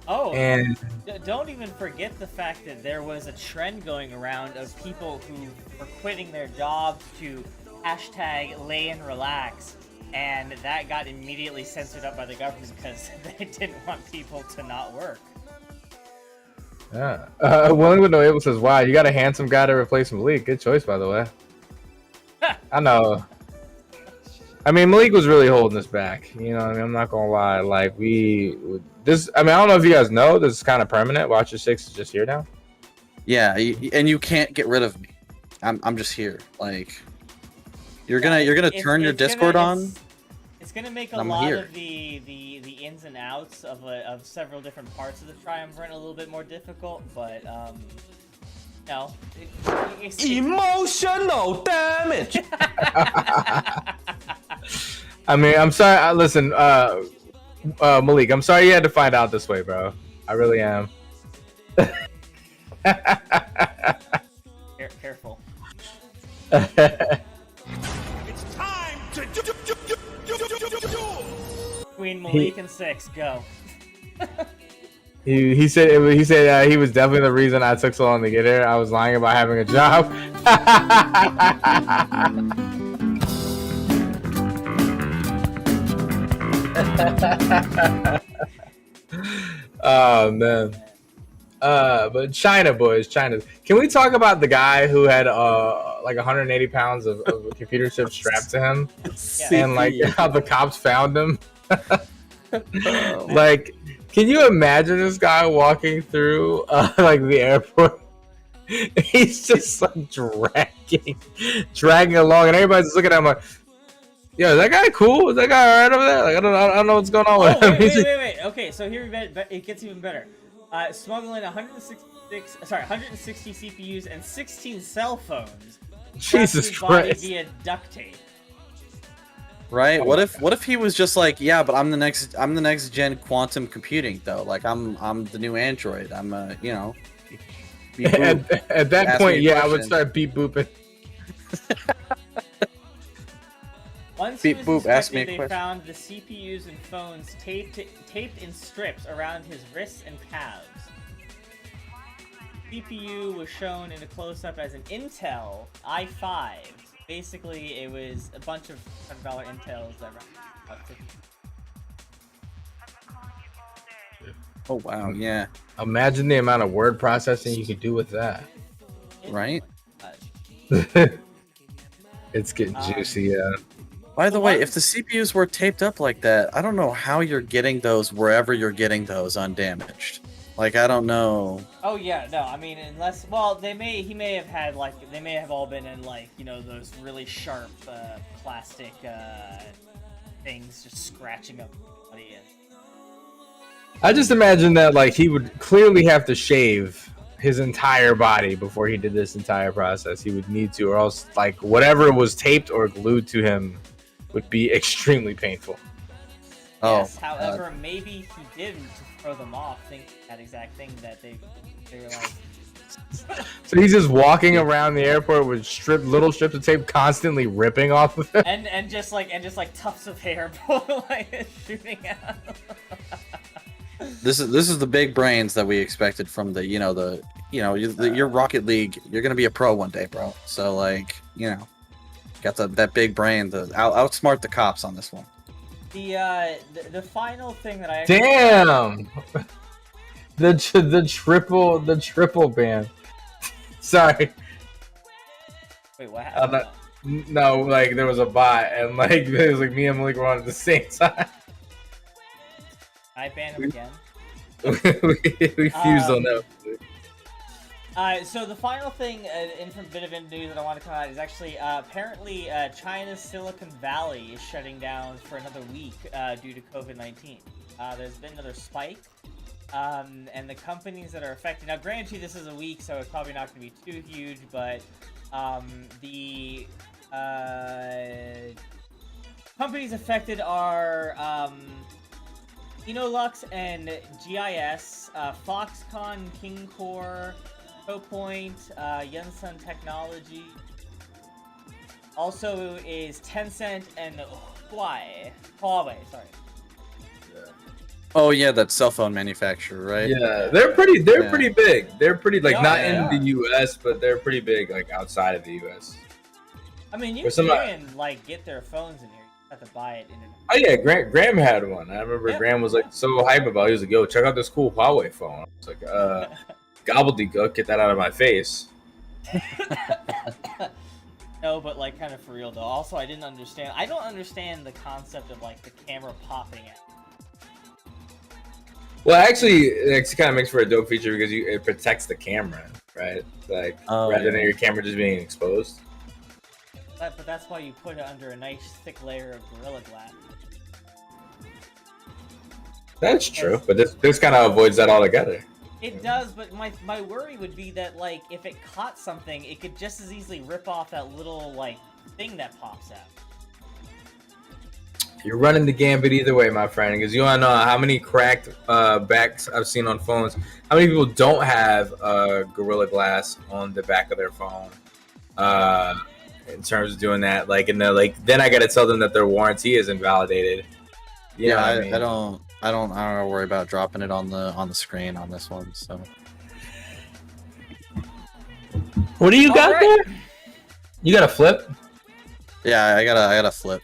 Oh, and don't even forget the fact that there was a trend going around of people who were quitting their jobs to hashtag lay and relax, and that got immediately censored up by the government because they didn't want people to not work. Yeah. Willing with No Able says, "Wow, you got a handsome guy to replace Malik. Good choice, by the way." I know. I mean, Malik was really holding us back. You know, what I mean, I'm not gonna lie. Like this. I mean, I don't know if you guys know. This is kind of permanent. Watcher 6 is just here now. Yeah, and you can't get rid of me. I'm just here. Like, you're gonna turn your Discord on. It's gonna make a I'm lot here. of the ins and outs of several different parts of the Triumvirate a little bit more difficult, but no. Emotional damage. I mean, I'm sorry. Listen, Malik, I'm sorry you had to find out this way, bro. I really am. Careful. It's time to Queen Malik and 6, go. He said he was definitely the reason I took so long to get here. I was lying about having a job. Oh man. But China boys, China. Can we talk about the guy who had like 180 pounds of computer chips strapped to him, and like how the cops found him? Like, can you imagine this guy walking through like the airport? He's just like dragging along, and everybody's just looking at him like, "Yo, is that guy cool? Is that guy alright over there?" Like, I don't know what's going on with him. Wait. Okay, so here it gets even better. Smuggling 160 CPUs and 16 cell phones. Jesus body Christ! Via duct tape. Right? What if he was just like, yeah, but I'm the next gen quantum computing though. Like I'm the new android. I'm you know. At that Ask point, me a yeah, I would question. start beep booping. Once Beep he was boop, ask me a inspected, they question. found the CPUs and phones taped in strips around his wrists and calves. CPU was shown in a close-up as an Intel i5. Basically, it was a bunch of $100 Intels that ran about 50. Oh wow, yeah. Imagine the amount of word processing you could do with that. Right? It's getting juicy, yeah. By the way, if the CPUs were taped up like that, I don't know how you're getting those wherever you're getting those undamaged. Like, I don't know. Oh yeah, no, I mean, unless, well, he may have had, like, they may have all been in, like, you know, those really sharp, plastic, things just scratching up the body. I just imagine that, like, he would clearly have to shave his entire body before he did this entire process. He would need to, or else, like, whatever was taped or glued to him would be extremely painful. Yes, however, maybe he didn't to throw them off, thinking that exact thing that they were like. So he's just walking around the airport with little strips of tape constantly ripping off of him. and just like tufts of hair like shooting out. This is the big brains that we expected from the your Rocket League. You're gonna be a pro one day, bro. So like, you know, got that big brain to outsmart the cops on this one. The final thing that I Damn. The triple ban. Sorry. Wait, what happened? No, like there was a bot, and like it was like me and Malik were on at the same time. I banned him again. we fused on that. So the final thing, from bit of news that I want to come out is actually apparently China's Silicon Valley is shutting down for another week due to COVID-19. There's been another spike, and the companies that are affected. Now, granted, this is a week, so it's probably not going to be too huge, but the companies affected are Enolux and GIS, Foxconn, KingCore, Copoint, Yunsun Technology. Also is Tencent and Huawei, sorry. Oh yeah, that cell phone manufacturer, right? Yeah, they're pretty big. They're pretty like not Yeah. in the US, but they're pretty big like outside of the US. I mean, you Or some- can like get their phones in here. Have to buy it. Oh yeah, Graham had one. I remember Graham was like so hype about it. He was like, yo, check out this cool Huawei phone. I was like, gobbledygook, get that out of my face. No, but like kind of for real though. Also, I don't understand the concept of like the camera popping out. Well, actually, it kind of makes for a dope feature because it protects the camera, right? Like rather than your camera just being exposed. But that's why you put it under a nice thick layer of Gorilla Glass. That's true, but this kind of avoids that altogether. It does, but my worry would be that like if it caught something, it could just as easily rip off that little like thing that pops out. You're running the gambit either way, my friend, because you want to know how many cracked backs I've seen on phones. How many people don't have Gorilla Glass on the back of their phone? In terms of doing that, like, and they're like, then I got to tell them that their warranty is invalidated. I don't worry about dropping it on the screen on this one. So, what do you got there? You got a flip? Yeah, I got a flip.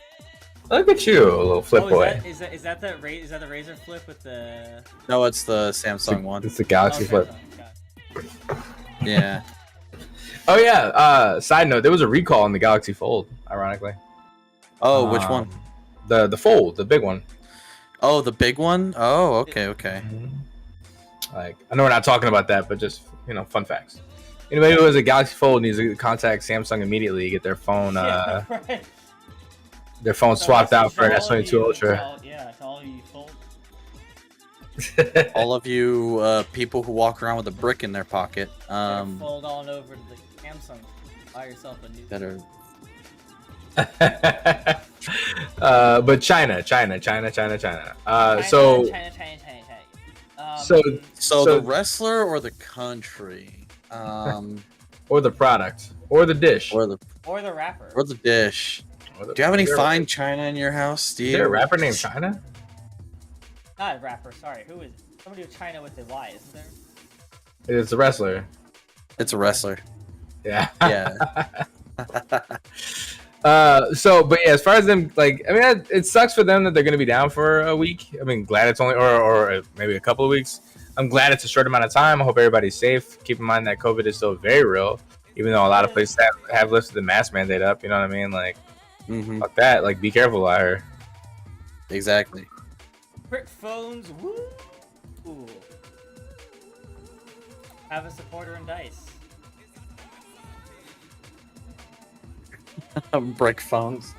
Look at you, a little flip boy. Is that the Razer flip with the? No, it's the Samsung one. It's the Galaxy Flip. Yeah. Oh yeah. Side note: there was a recall on the Galaxy Fold. Ironically. Oh, which one? The Fold, the big one. Oh, the big one. Oh, okay. Like, I know we're not talking about that, but just fun facts. Anybody who has a Galaxy Fold needs to contact Samsung immediately to get their phone. Right. Their phone swapped out for an S22 Ultra. To all you fold. All of you people who walk around with a brick in their pocket. Fold on over to the Samsung. Buy yourself a new. Better. But China. So the wrestler or the country, or the product, or the dish, or the rapper, or the dish. Do you have any fine china in your house, Steve? Is there a rapper named China? Not a rapper. Sorry, who is it? Somebody with China with a Y, isn't there? It's a wrestler. It's a wrestler. Yeah. Yeah. But yeah, as far as them, like, I mean, it sucks for them that they're gonna be down for a week. I mean, glad it's only or maybe a couple of weeks. I'm glad it's a short amount of time. I hope everybody's safe. Keep in mind that COVID is still very real, even though a lot of places have lifted the mask mandate up. You know what I mean? Like, fuck that. Like, be careful out here. Exactly. Brick phones, woo! Ooh. Have a supporter in Dice. Brick phones.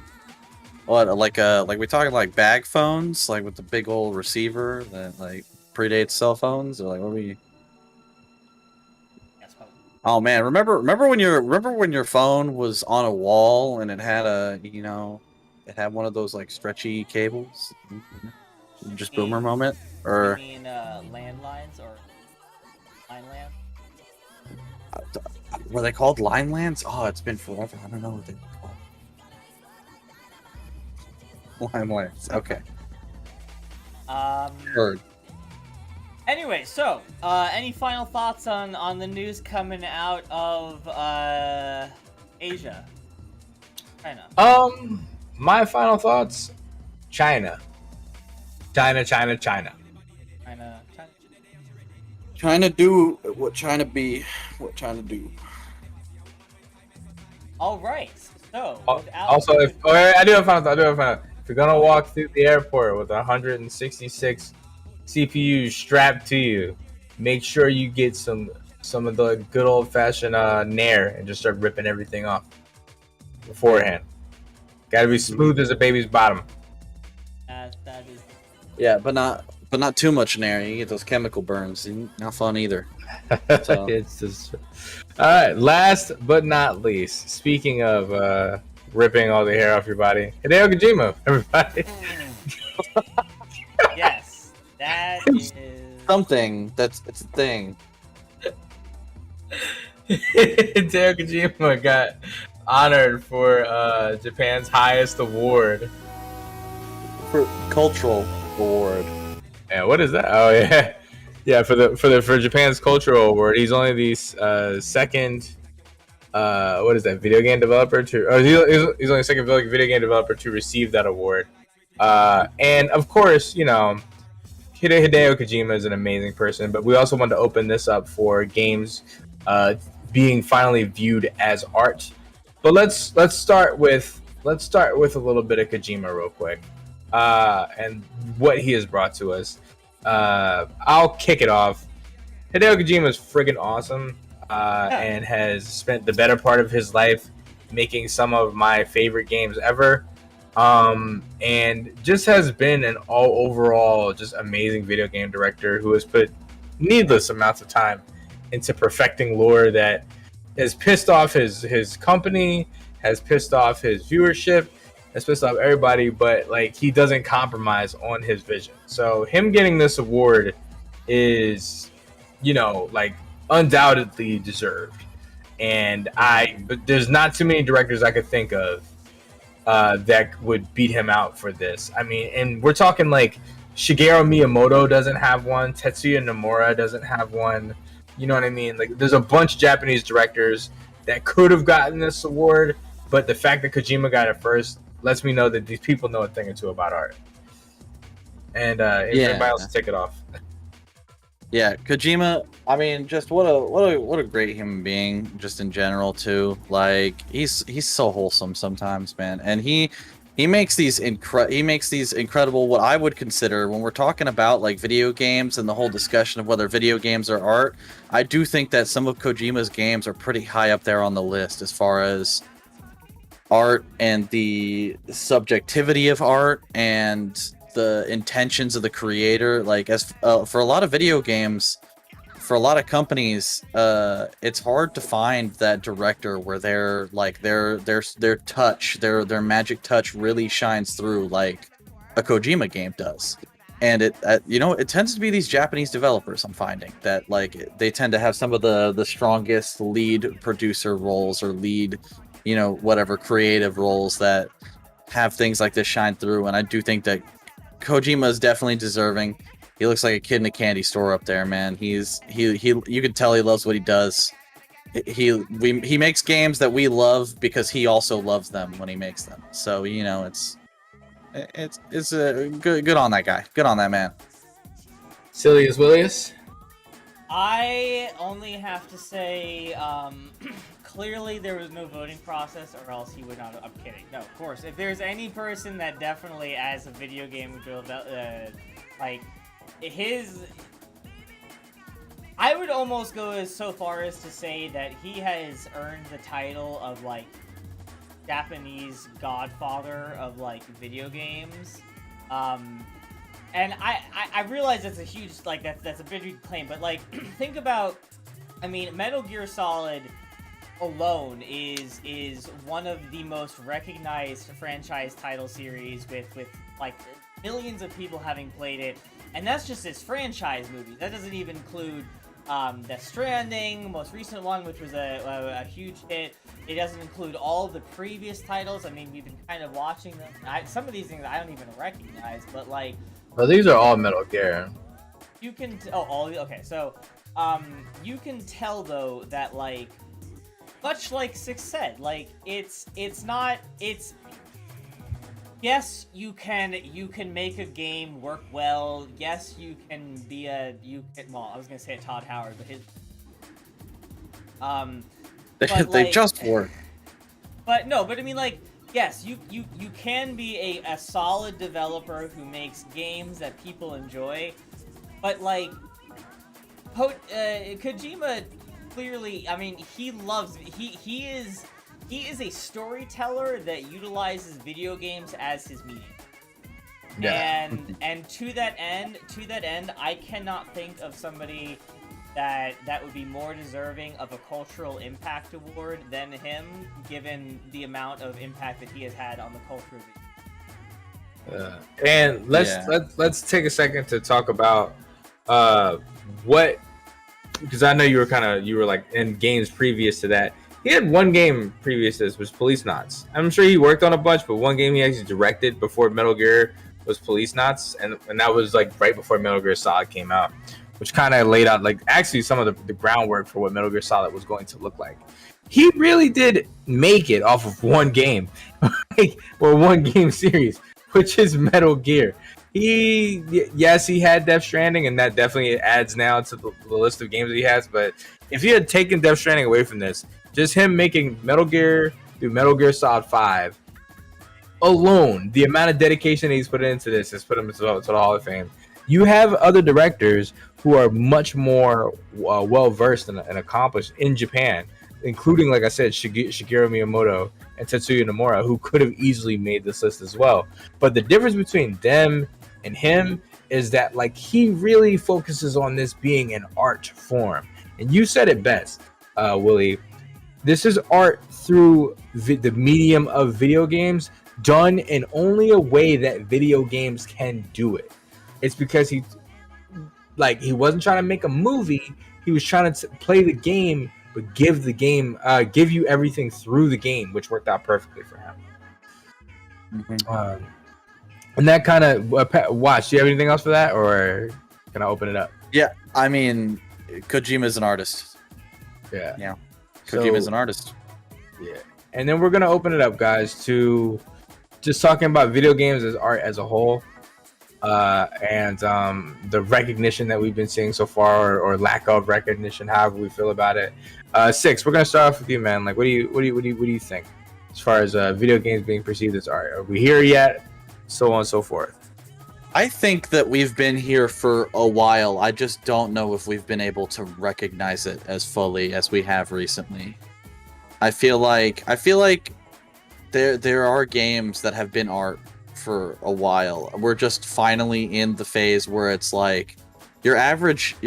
What, like we talking like bag phones, like with the big old receiver that like predates cell phones, or like what were you? Oh man, remember when your phone was on a wall and it had it had one of those like stretchy cables? Just boomer moment, or you mean landlines or line land? Were they called line lands? Oh, it's been forever. I don't know what they were called. Line lands. Okay. Heard. Anyway, so any final thoughts on the news coming out of Asia? China. My final thoughts: China. China do what China be, what China do. All right. So also, I do have a final thought. If you're gonna walk through the airport with 166 CPUs strapped to you, make sure you get some of the good old fashioned Nair and just start ripping everything off beforehand. Gotta be smooth as a baby's bottom. That is. Yeah, but not too much Nair. You get those chemical burns. Not fun either. So. It's just all right. Last but not least, speaking of ripping all the hair off your body, Hideo Kojima, everybody. Yes, that is something. It's a thing. Hideo Kojima got honored for Japan's highest award, for cultural award. Yeah, what is that? Oh yeah, for Japan's cultural award. He's only the second what is that, video game developer to, or he's only the second video game developer to receive that award. And of course, Hideo Kojima is an amazing person, but we also want to open this up for games being finally viewed as art. But let's start with a little bit of Kojima real quick, and what he has brought to us. I'll kick it off. Hideo Kojima is friggin' awesome, and has spent the better part of his life making some of my favorite games ever. And just has been an overall just amazing video game director who has put needless amounts of time into perfecting lore that has pissed off his company, has pissed off his viewership, has pissed off everybody, but like he doesn't compromise on his vision. So him getting this award is, like undoubtedly deserved. And but there's not too many directors I could think of that would beat him out for this. I mean, and we're talking like Shigeru Miyamoto doesn't have one, Tetsuya Nomura doesn't have one. You know what I mean? Like, there's a bunch of Japanese directors that could have gotten this award, but the fact that Kojima got it first lets me know that these people know a thing or two about art. And if anybody else take it off. Yeah, Kojima, I mean, just what a great human being, just in general too. Like, he's so wholesome sometimes, man. And he makes these incredible, what I would consider, when we're talking about like video games and the whole discussion of whether video games are art, I do think that some of Kojima's games are pretty high up there on the list as far as art and the subjectivity of art and the intentions of the creator. Like, as for a lot of video games, for a lot of companies, it's hard to find that director where their touch, their magic touch really shines through like a Kojima game does. And it tends to be these Japanese developers. I'm finding that like they tend to have some of the strongest lead producer roles or lead, whatever creative roles that have things like this shine through. And I do think that Kojima is definitely deserving. He looks like a kid in a candy store up there, man. You can tell he loves what he does. He makes games that we love because he also loves them when he makes them. So, it's a good on that guy. Good on that man. Silius Willius? I only have to say, clearly there was no voting process, or else he would not. I'm kidding. No, of course. If there's any person that definitely, as a video game like his, I would almost go so far as to say that he has earned the title of like Japanese godfather of like video games. And I realize that's a huge, like, that's a big claim, but like think about, I mean, Metal Gear Solid alone is one of the most recognized franchise title series with like millions of people having played it, and that's just its franchise movie. That doesn't even include Death Stranding, most recent one, which was a huge hit. It doesn't include all the previous titles. I mean, we've been kind of watching them. Some of these things I don't even recognize, but like, well, these are all Metal Gear. You can okay. So, you can tell though that like, much like Six said, like it's not. Yes, you can make a game work well. Yes, you can be well, I was gonna say a Todd Howard, but his They like, just work. But I mean, like, yes, you can be a solid developer who makes games that people enjoy, but like Kojima clearly, I mean, he is a storyteller that utilizes video games as his medium. Yeah. And to that end, I cannot think of somebody that would be more deserving of a cultural impact award than him, given the amount of impact that he has had on the culture of video. And let's take a second to talk about what, because I know you were like in games previous to that. He had one game previous to this, was Police Knots. I'm sure he worked on a bunch, but one game he actually directed before Metal Gear was Police Knots, and that was like right before Metal Gear Solid came out, which kind of laid out like actually some of the groundwork for what Metal Gear Solid was going to look like. he really did make it off of one game, or one game series, which is Metal Gear. Yes, he had Death Stranding, and that definitely adds now to the list of games that he has. But if he had taken Death Stranding away from this, just him making Metal Gear through Metal Gear Solid 5 alone, the amount of dedication he's put into this has put him to the Hall of Fame. You have other directors who are much more well versed and accomplished in Japan, including, like I said, Shigeru Miyamoto and Tetsuya Nomura, who could have easily made this list as well. But the difference between them and him is that, like, he really focuses on this being an art form. And you said it best, Willie. This is art through the medium of video games, done in only a way that video games can do it. It's because he wasn't trying to make a movie. He was trying to play the game, but give you everything through the game, which worked out perfectly for him. Mm-hmm. And that kind of watch. Do you have anything else for that, or can I open it up? Yeah, I mean, Kojima's an artist. Yeah. Kojima's an artist. Yeah, and then we're gonna open it up, guys, to just talking about video games as art as a whole. And the recognition that we've been seeing so far, or lack of recognition, however we feel about it. Six, we're gonna start off with you, man. Like, what do you think as far as video games being perceived as art? Are we here yet? So on and so forth. I think that we've been here for a while. I just don't know if we've been able to recognize it as fully as we have recently. I feel like there are games that have been art for a while. We're just finally in the phase where it's like your average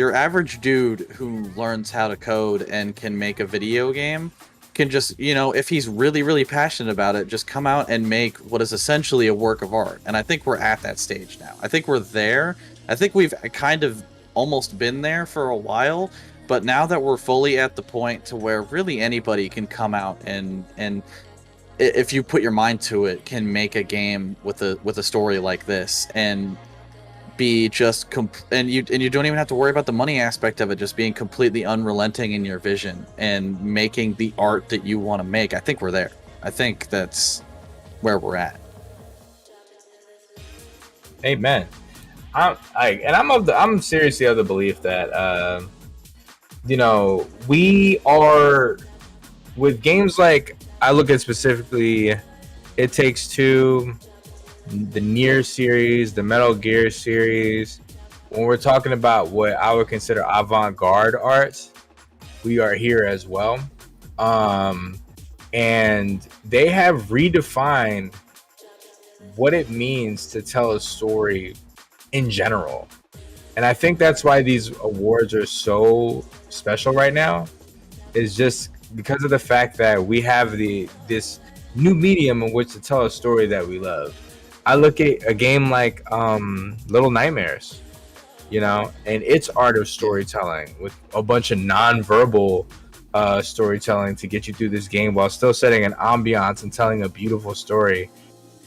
dude who learns how to code and can make a video game can just, if he's really, really passionate about it, just come out and make what is essentially a work of art. And I think we're at that stage now. I think we're there. I think we've kind of almost been there for a while, but now that we're fully at the point to where really anybody can come out and if you put your mind to it, can make a game with a story like this and be just and you don't even have to worry about the money aspect of it, just being completely unrelenting in your vision and making the art that you want to make. I think we're there. I think that's where we're at. Amen. I'm seriously of the belief that we are, with games like, I look at specifically It Takes Two, the Nier series, the Metal Gear series. When we're talking about what I would consider avant-garde art, we are here as well. And they have redefined what it means to tell a story in general. And I think that's why these awards are so special right now, is just because of the fact that we have this new medium in which to tell a story that we love. I look at a game like Little Nightmares, and its art of storytelling with a bunch of non-verbal storytelling to get you through this game while still setting an ambiance and telling a beautiful story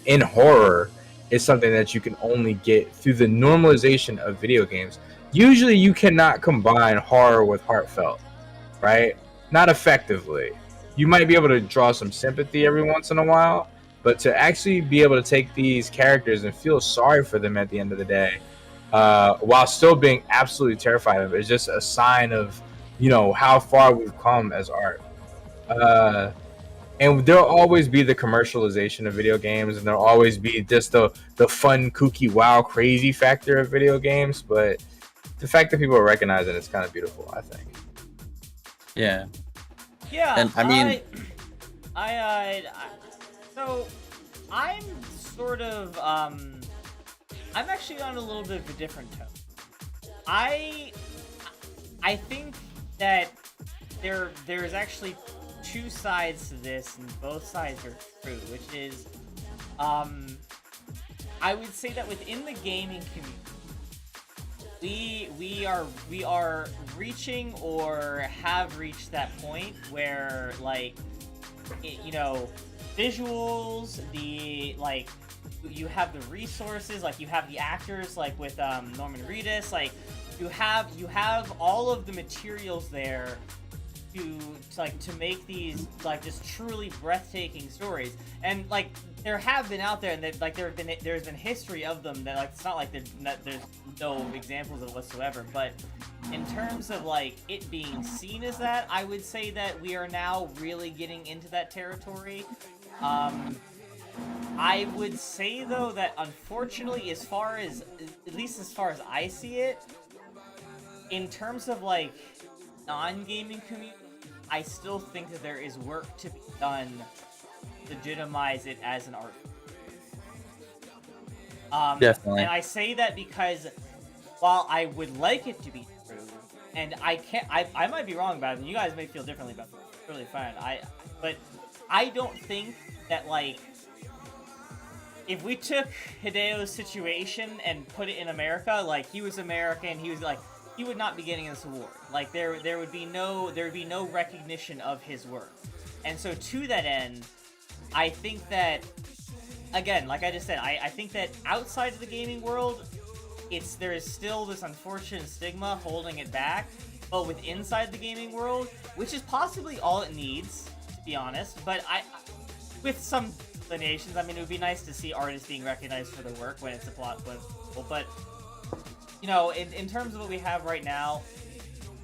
in horror is something that you can only get through the normalization of video games. Usually you cannot combine horror with heartfelt, right? Not effectively. You might be able to draw some sympathy every once in a while, but to actually be able to take these characters and feel sorry for them at the end of the day, while still being absolutely terrified of it, is just a sign of, how far we've come as art. And there'll always be the commercialization of video games, and there'll always be just the fun, kooky, wow, crazy factor of video games. But the fact that people recognize it is kind of beautiful, I think. Yeah. Yeah, and I mean, so I'm sort of, I'm actually on a little bit of a different tone. I think that there's actually two sides to this, and both sides are true, which is, I would say that within the gaming community, we are reaching or have reached that point where, like, visuals, you have the resources, like you have the actors, like with Norman Reedus, like you have all of the materials there to make these like just truly breathtaking stories. And like there have been out there, and like there's been history of them that like it's not like there's no examples of it whatsoever. But in terms of like it being seen as that, I would say that we are now really getting into that territory. I would say though that unfortunately, at least as far as I see it, in terms of like non-gaming community, I still think that there is work to be done to legitimize it as an art. Definitely. And I say that because while I would like it to be true, and I might be wrong about it, and you guys may feel differently about it. It's really fine. But I don't think that like if we took Hideo's situation and put it in America, like he was American, he would not be getting this award. Like there would be no recognition of his work. And so to that end, I think that again, like I just said, I think that outside of the gaming world, there is still this unfortunate stigma holding it back. But with inside the gaming world, which is possibly all it needs, to be honest, but with some explanations, I mean, it would be nice to see artists being recognized for their work when it's a plot, but you know, in terms of what we have right now,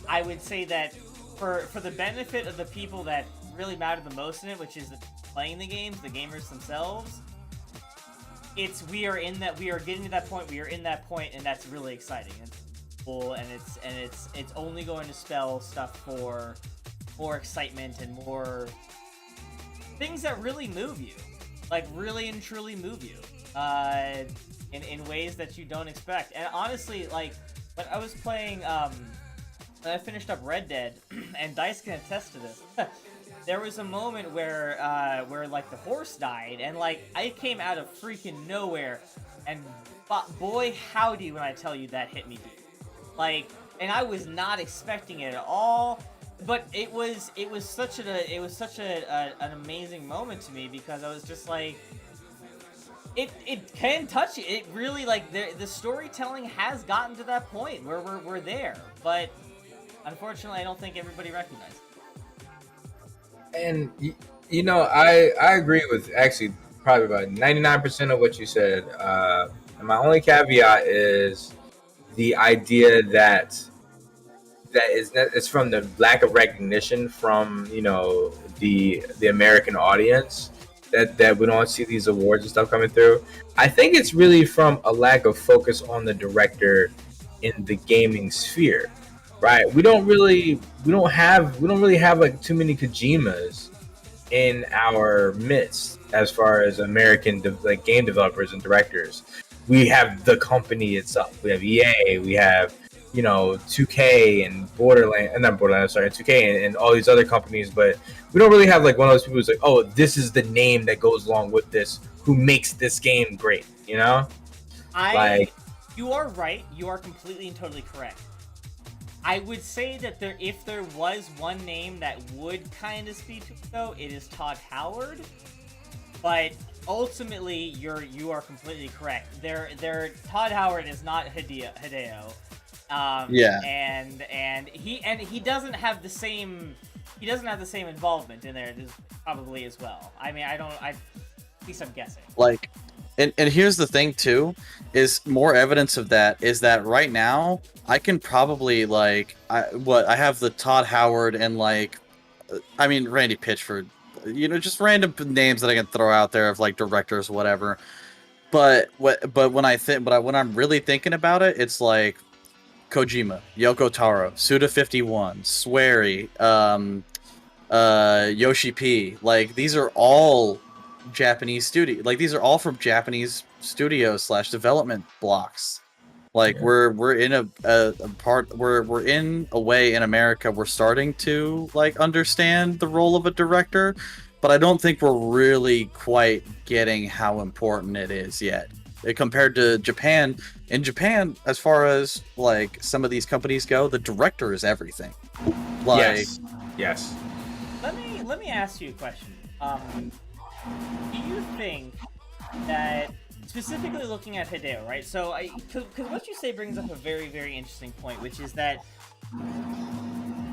I would say that for the benefit of the people that really matter the most in it, which is playing the games, the gamers themselves, we are getting to that point, and that's really exciting and cool, and it's only going to spell stuff for more excitement and more things that really move you, like really and truly move you, in ways that you don't expect. And honestly, like when I was playing, when I finished up Red Dead, and Dice can attest to this. There was a moment where like the horse died, and like I came out of freaking nowhere, and boy howdy when I tell you that hit me deep. Like, and I was not expecting it at all, but it was such an amazing moment to me, because I was just like, it can touch you. It really, like, the storytelling has gotten to that point where we're there, but unfortunately I don't think everybody recognizes it. And you know, I agree with actually probably about 99% of what you said. And my only caveat is the idea that it's from the lack of recognition from, you know, the American audience that we don't see these awards and stuff coming through. I think it's really from a lack of focus on the director in the gaming sphere. Right, we don't really have like too many Kojimas in our midst as far as American like game developers and directors. We have the company itself. We have EA. We have, you know, 2K and 2K and all these other companies. But we don't really have like one of those people who's like, oh, this is the name that goes along with this, who makes this game great. You know, you are right. You are completely and totally correct. I would say that if there was one name that would kind of speak to it, though, it is Todd Howard. But ultimately, you are completely correct. Todd Howard is not Hideo. Yeah. And he doesn't have the same involvement in there probably as well. I mean, at least I'm guessing. Like, and here's the thing too, is more evidence of that is that right now I can probably like I have the Todd Howard and like I mean Randy Pitchford, you know, just random names that I can throw out there of like directors, whatever. But when I'm really thinking about it, it's like Kojima, Yoko Taro, Suda51, Swery, Yoshi P. Like these are all Japanese studio, like these are all from Japanese studios / development blocks. Like yeah. we're in we're in a way in America we're starting to like understand the role of a director, but I don't think we're really quite getting how important it is yet compared to Japan. In Japan, as far as like some of these companies go, the director is everything. Like, yes. Let me ask you a question. Do you think that, specifically looking at Hideo, right? So, because what you say brings up a very, very interesting point, which is that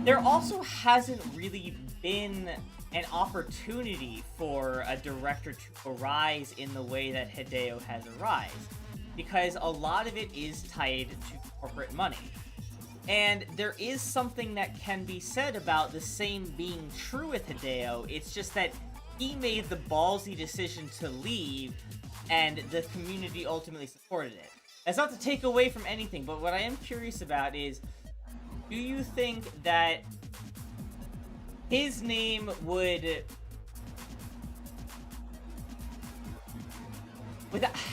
there also hasn't really been an opportunity for a director to arise in the way that Hideo has arisen, because a lot of it is tied to corporate money. And there is something that can be said about the same being true with Hideo. It's just that he made the ballsy decision to leave, and the community ultimately supported it. That's not to take away from anything, but what I am curious about is, do you think that his name would,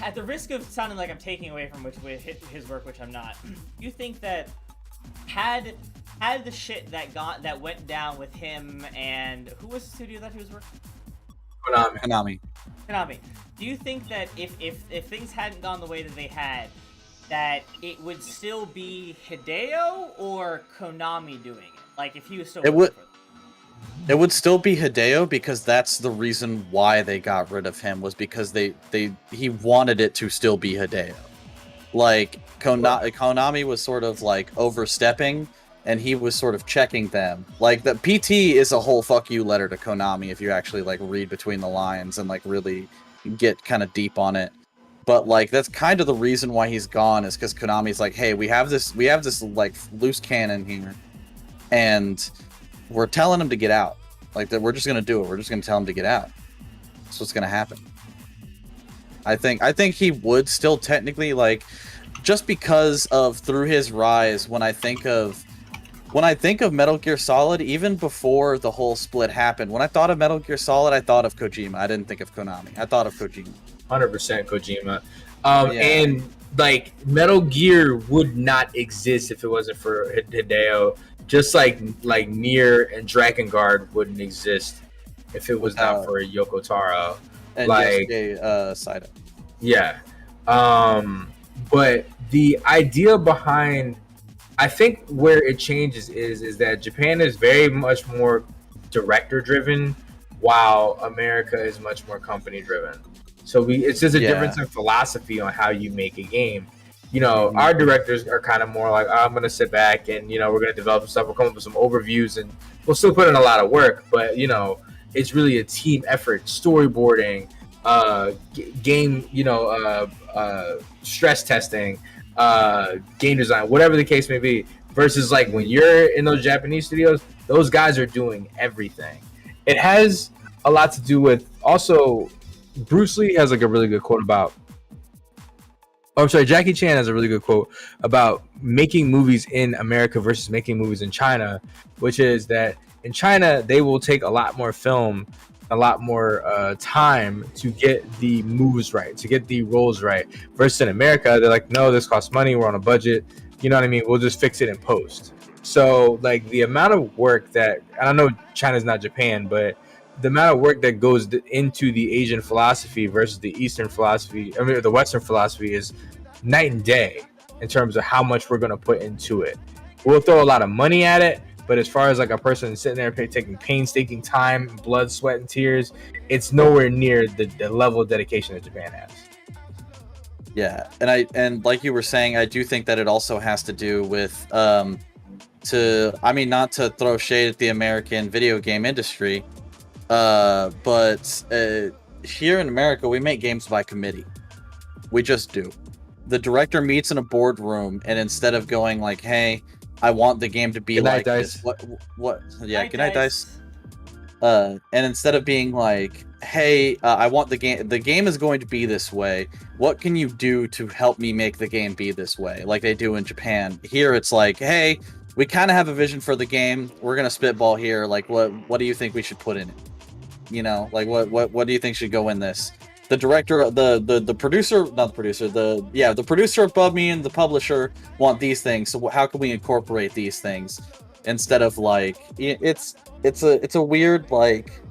at the risk of sounding like I'm taking away from his work, which I'm not, do you think that had the shit that went down with him and who was the studio that he was working? Konami. Do you think that if things hadn't gone the way that they had, that it would still be Hideo or Konami doing it? Like, if he was still working for them? It would still be Hideo, because that's the reason why they got rid of him, was because he wanted it to still be Hideo. Like, Konami was sort of like overstepping, and he was sort of checking them. Like, the PT is a whole fuck you letter to Konami if you actually like read between the lines and like really get kind of deep on it. But like, that's kind of the reason why he's gone, is because Konami's like, hey, we have this like loose cannon here, and we're telling him to get out. Like, that we're just gonna do it. We're just gonna tell him to get out. That's what's gonna happen. I think he would still technically, like, just because of through his rise. When I think of Metal Gear Solid, even before the whole split happened, when I thought of Metal Gear Solid, I thought of Kojima. I didn't think of Konami. I thought of Kojima. 100% Kojima. And like, Metal Gear would not exist if it wasn't for Hideo. Just like Nier and Drakengard wouldn't exist if it was not for Yoko Taro. And like Saito. Yeah. But the idea behind, I think where it changes is that Japan is very much more director driven, while America is much more company driven. So it's just a difference in philosophy on how you make a game. You know, our directors are kind of more like, oh, I'm going to sit back and, you know, we're going to develop some stuff. We'll come up with some overviews, and we'll still put in a lot of work. But, you know, it's really a team effort, storyboarding, game, you know, stress testing, game design, whatever the case may be. Versus like when you're in those Japanese studios, those guys are doing everything. It has a lot to do with also, Bruce Lee has like a really good quote about, Jackie Chan has a really good quote about making movies in America versus making movies in China, which is that in China, they will take a lot more film, a lot more time to get the moves right, to get the roles right. Versus in America, they're like, no, this costs money. We're on a budget. You know what I mean? We'll just fix it in post. So like, the amount of work that, I don't know, China's not Japan, but the amount of work that goes into the Asian philosophy versus the Eastern philosophy, I mean, the Western philosophy, is night and day in terms of how much we're going to put into it. We'll throw a lot of money at it, but as far as like a person sitting there taking painstaking time, blood, sweat, and tears, it's nowhere near the level of dedication that Japan has. Yeah, and like you were saying, I do think that it also has to do with not to throw shade at the American video game industry, but here in America, we make games by committee. We just do. The director meets in a boardroom, and instead of going like, "Hey, I want the game to be like this," what? Yeah, good night, Dice. And instead of being like, "Hey, I want the game is going to be this way. What can you do to help me make the game be this way?" Like they do in Japan. Here, it's like, "Hey, we kind of have a vision for the game. We're gonna spitball here. Like, what do you think we should put in it? You know, like what do you think should go in this?" The director, the producer, not the producer, the producer above me and the publisher want these things. So how can we incorporate these things instead of like, it's a weird, like,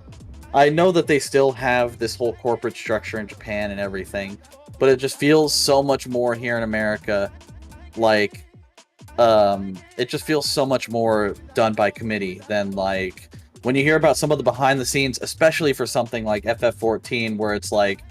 I know that they still have this whole corporate structure in Japan and everything, but it just feels so much more here in America. Like, it just feels so much more done by committee than like when you hear about some of the behind the scenes, especially for something like FF14, where it's like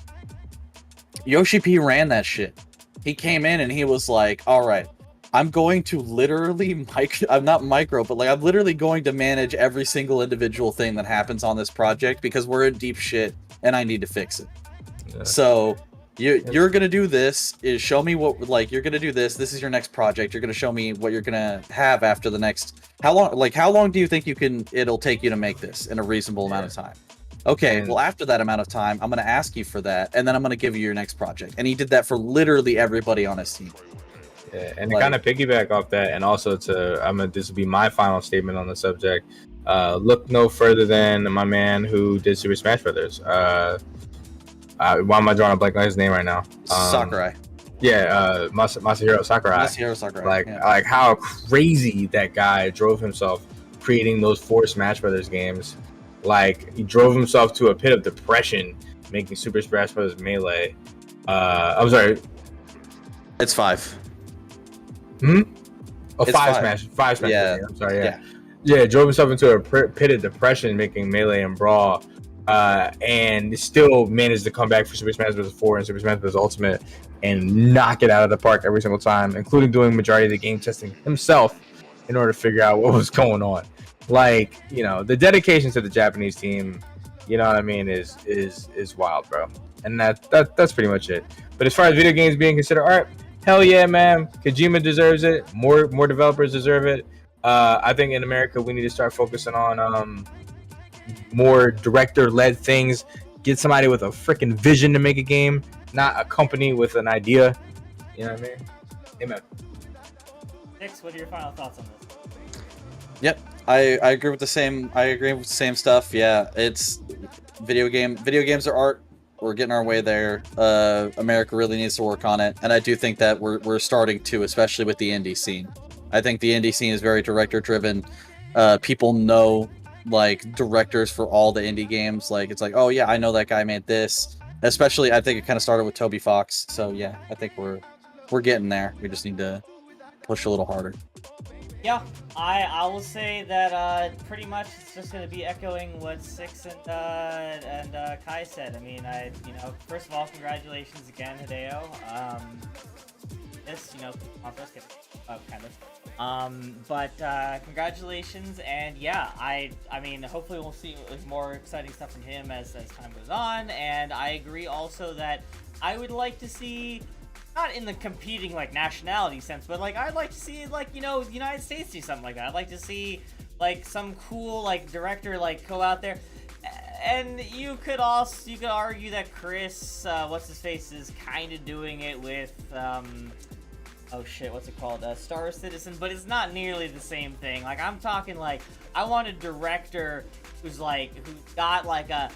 Yoshi P ran that shit. He came in and he was like, all right, I'm going to literally I'm not micro, but like I'm literally going to manage every single individual thing that happens on this project because we're in deep shit and I need to fix it. Yeah. So you're gonna do this is show me what like you're gonna do this. This is your next project. You're gonna show me what you're gonna have after the next. How long do you think it'll take you to make this in a reasonable amount of time? Okay, And- well after that amount of time, I'm gonna ask you for that, and then I'm gonna give you your next project. And he did that for literally everybody on his team. Yeah, and Like- to kind of piggyback off that, and also this will be my final statement on the subject. Look no further than my man who did Super Smash Brothers. Why am I drawing a blank on his name right now? Sakurai. Yeah, Masahiro Sakurai. Masahiro Sakurai. Like how crazy that guy drove himself creating those 4 Smash Brothers games. Like he drove himself to a pit of depression making Super Smash Brothers Melee. I'm sorry. It's 5. Oh, It's 5 5. Smash. Yeah. I'm sorry. Yeah. Drove himself into a pit of depression making Melee and Brawl, and still managed to come back for Super Smash Bros. 4 and Super Smash Bros. Ultimate and knock it out of the park every single time, including doing majority of the game testing himself in order to figure out what was going on. Like, you know, the dedication to the Japanese team, you know what I mean, is wild, bro. And that's pretty much it. But as far as video games being considered art, hell yeah, man. Kojima deserves it. More developers deserve it. I think in America we need to start focusing on more director-led things. Get somebody with a freaking vision to make a game, not a company with an idea. You know what I mean? Amen. Nix, what are your final thoughts on this? Yep, I agree with the same. I agree with the same stuff. Yeah, it's video games are art. We're getting our way there. America really needs to work on it, and I do think that we're starting to, especially with the indie scene. I think the indie scene is very director driven. People know like directors for all the indie games. Like it's like, oh yeah, I know that guy made this. Especially, I think it kind of started with Toby Fox. So yeah, I think we're getting there. We just need to push a little harder. Yeah, I will say that pretty much it's just gonna be echoing what Six and Kai said. I mean, first of all, congratulations again, Hideo. Kind of. But congratulations, and yeah, I mean, hopefully we'll see more exciting stuff from him as time goes on. And I agree also that I would like to see. Not in the competing like nationality sense, but like I'd like to see like the United States do something like that. I'd like to see like some cool like director like go out there, and you could argue that Chris what's his face is kind of doing it with oh shit, what's it called? Star Citizen, but it's not nearly the same thing. Like I'm talking like I want a director who's got like a.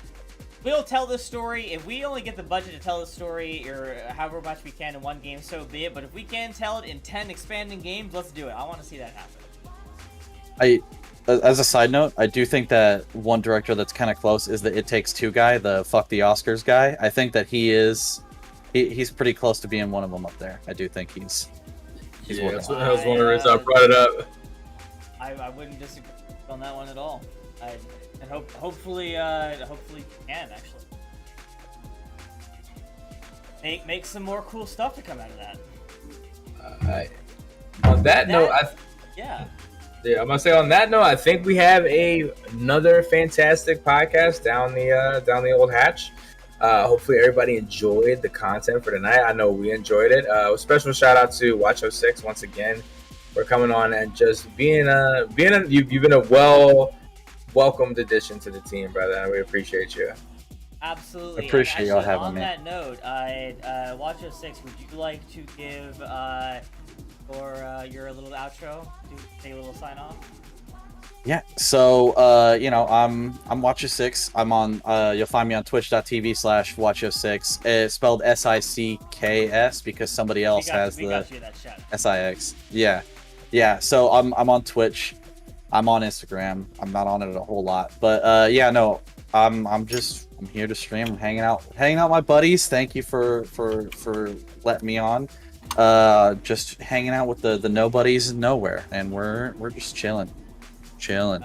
We'll tell this story. If we only get the budget to tell the story, or however much we can in one game, so be it. But if we can tell it in 10 expanding games, let's do it. I want to see that happen. As a side note, I do think that one director that's kind of close is the It Takes Two guy, the fuck the Oscars guy. I think that he's pretty close to being one of them up there. I do think he's Yeah, working that's on what I was wondering. I brought it up. I wouldn't disagree on that one at all. And hopefully you can actually make some more cool stuff to come out of that. On that note, yeah, I'm gonna say on that note, I think we have another fantastic podcast down the old hatch. Hopefully everybody enjoyed the content for tonight. I know we enjoyed it. A special shout out to Watch06 once again for coming on and just you've been a welcomed addition to the team, brother, and we appreciate you. Absolutely. Appreciate y'all having on me. that note, Watch06, would you like to give your little outro, take a little sign off? Yeah, so I'm Watch06. I'm on you'll find me on twitch.tv/Watch06. It's spelled SICKS because somebody else has the SIX. Yeah. So I'm on Twitch. I'm on Instagram. I'm not on it a whole lot. But I'm here to stream. I'm hanging out with my buddies. Thank you for letting me on. Just hanging out with the nobodies nowhere, and we're just chilling. Got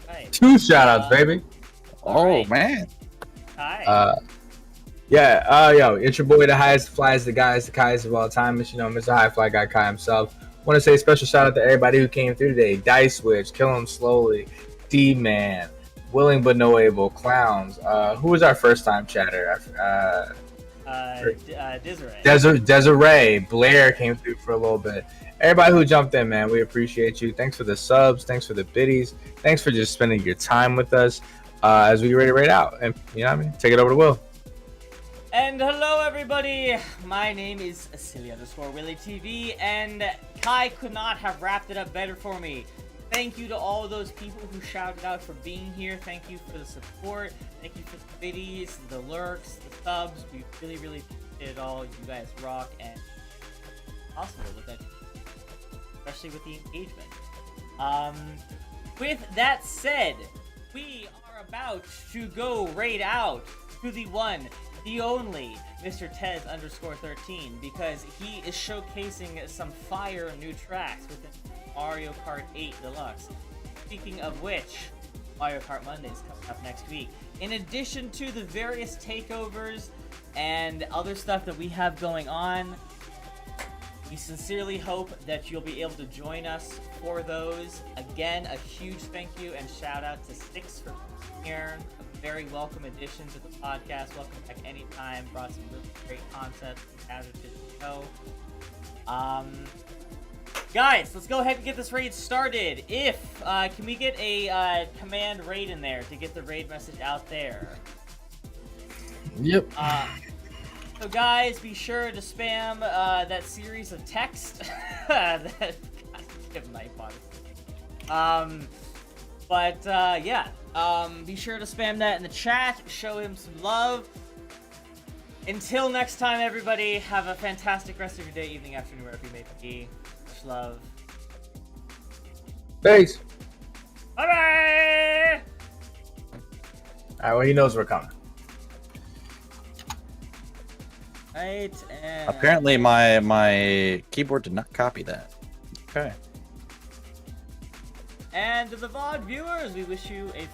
it. 2 shout outs, baby. Oh right. man. Hi. Yeah, yo, it's your boy, the highest flies, the guys, the Kais of all time. It's, Mr. High Fly Guy Kai himself. Want to say a special shout out to everybody who came through today. Dice Switch, Kill 'Em Slowly, D-Man, Willing But No Able, Clowns. Who was our first time chatter? Desiree, Blair came through for a little bit. Everybody who jumped in, man, we appreciate you. Thanks for the subs. Thanks for the biddies. Thanks for just spending your time with us as we get ready to raid out. And you know what I mean? Take it over to Will. And hello everybody, my name is Silly_WillyTV, and Kai could not have wrapped it up better for me. Thank you to all those people who shouted out for being here. Thank you for the support. Thank you for the biddies, the lurks, the subs. We really, really appreciate it all. You guys rock, and it's possible with that, especially with the engagement. With that said, we are about to go raid out to the one, the only Mr. Tez_13, because he is showcasing some fire new tracks within Mario Kart 8 Deluxe. Speaking of which, Mario Kart Monday is coming up next week. In addition to the various takeovers and other stuff that we have going on, we sincerely hope that you'll be able to join us for those. Again, a huge thank you and shout out to Six for being here. Very welcome addition to the podcast. Welcome back anytime. Brought some really great concepts added to the show. Guys, let's go ahead and get this raid started. Can we get a command raid in there to get the raid message out there? Yep. So guys, be sure to spam that series of text that give my yeah. Be sure to spam that in the chat. Show him some love. Until next time, everybody, have a fantastic rest of your day, evening, afternoon, wherever you may be. Much love. Peace. Bye-bye! Alright, well, he knows we're coming. Right, and... Apparently my keyboard did not copy that. Okay. And to the VOD viewers, we wish you a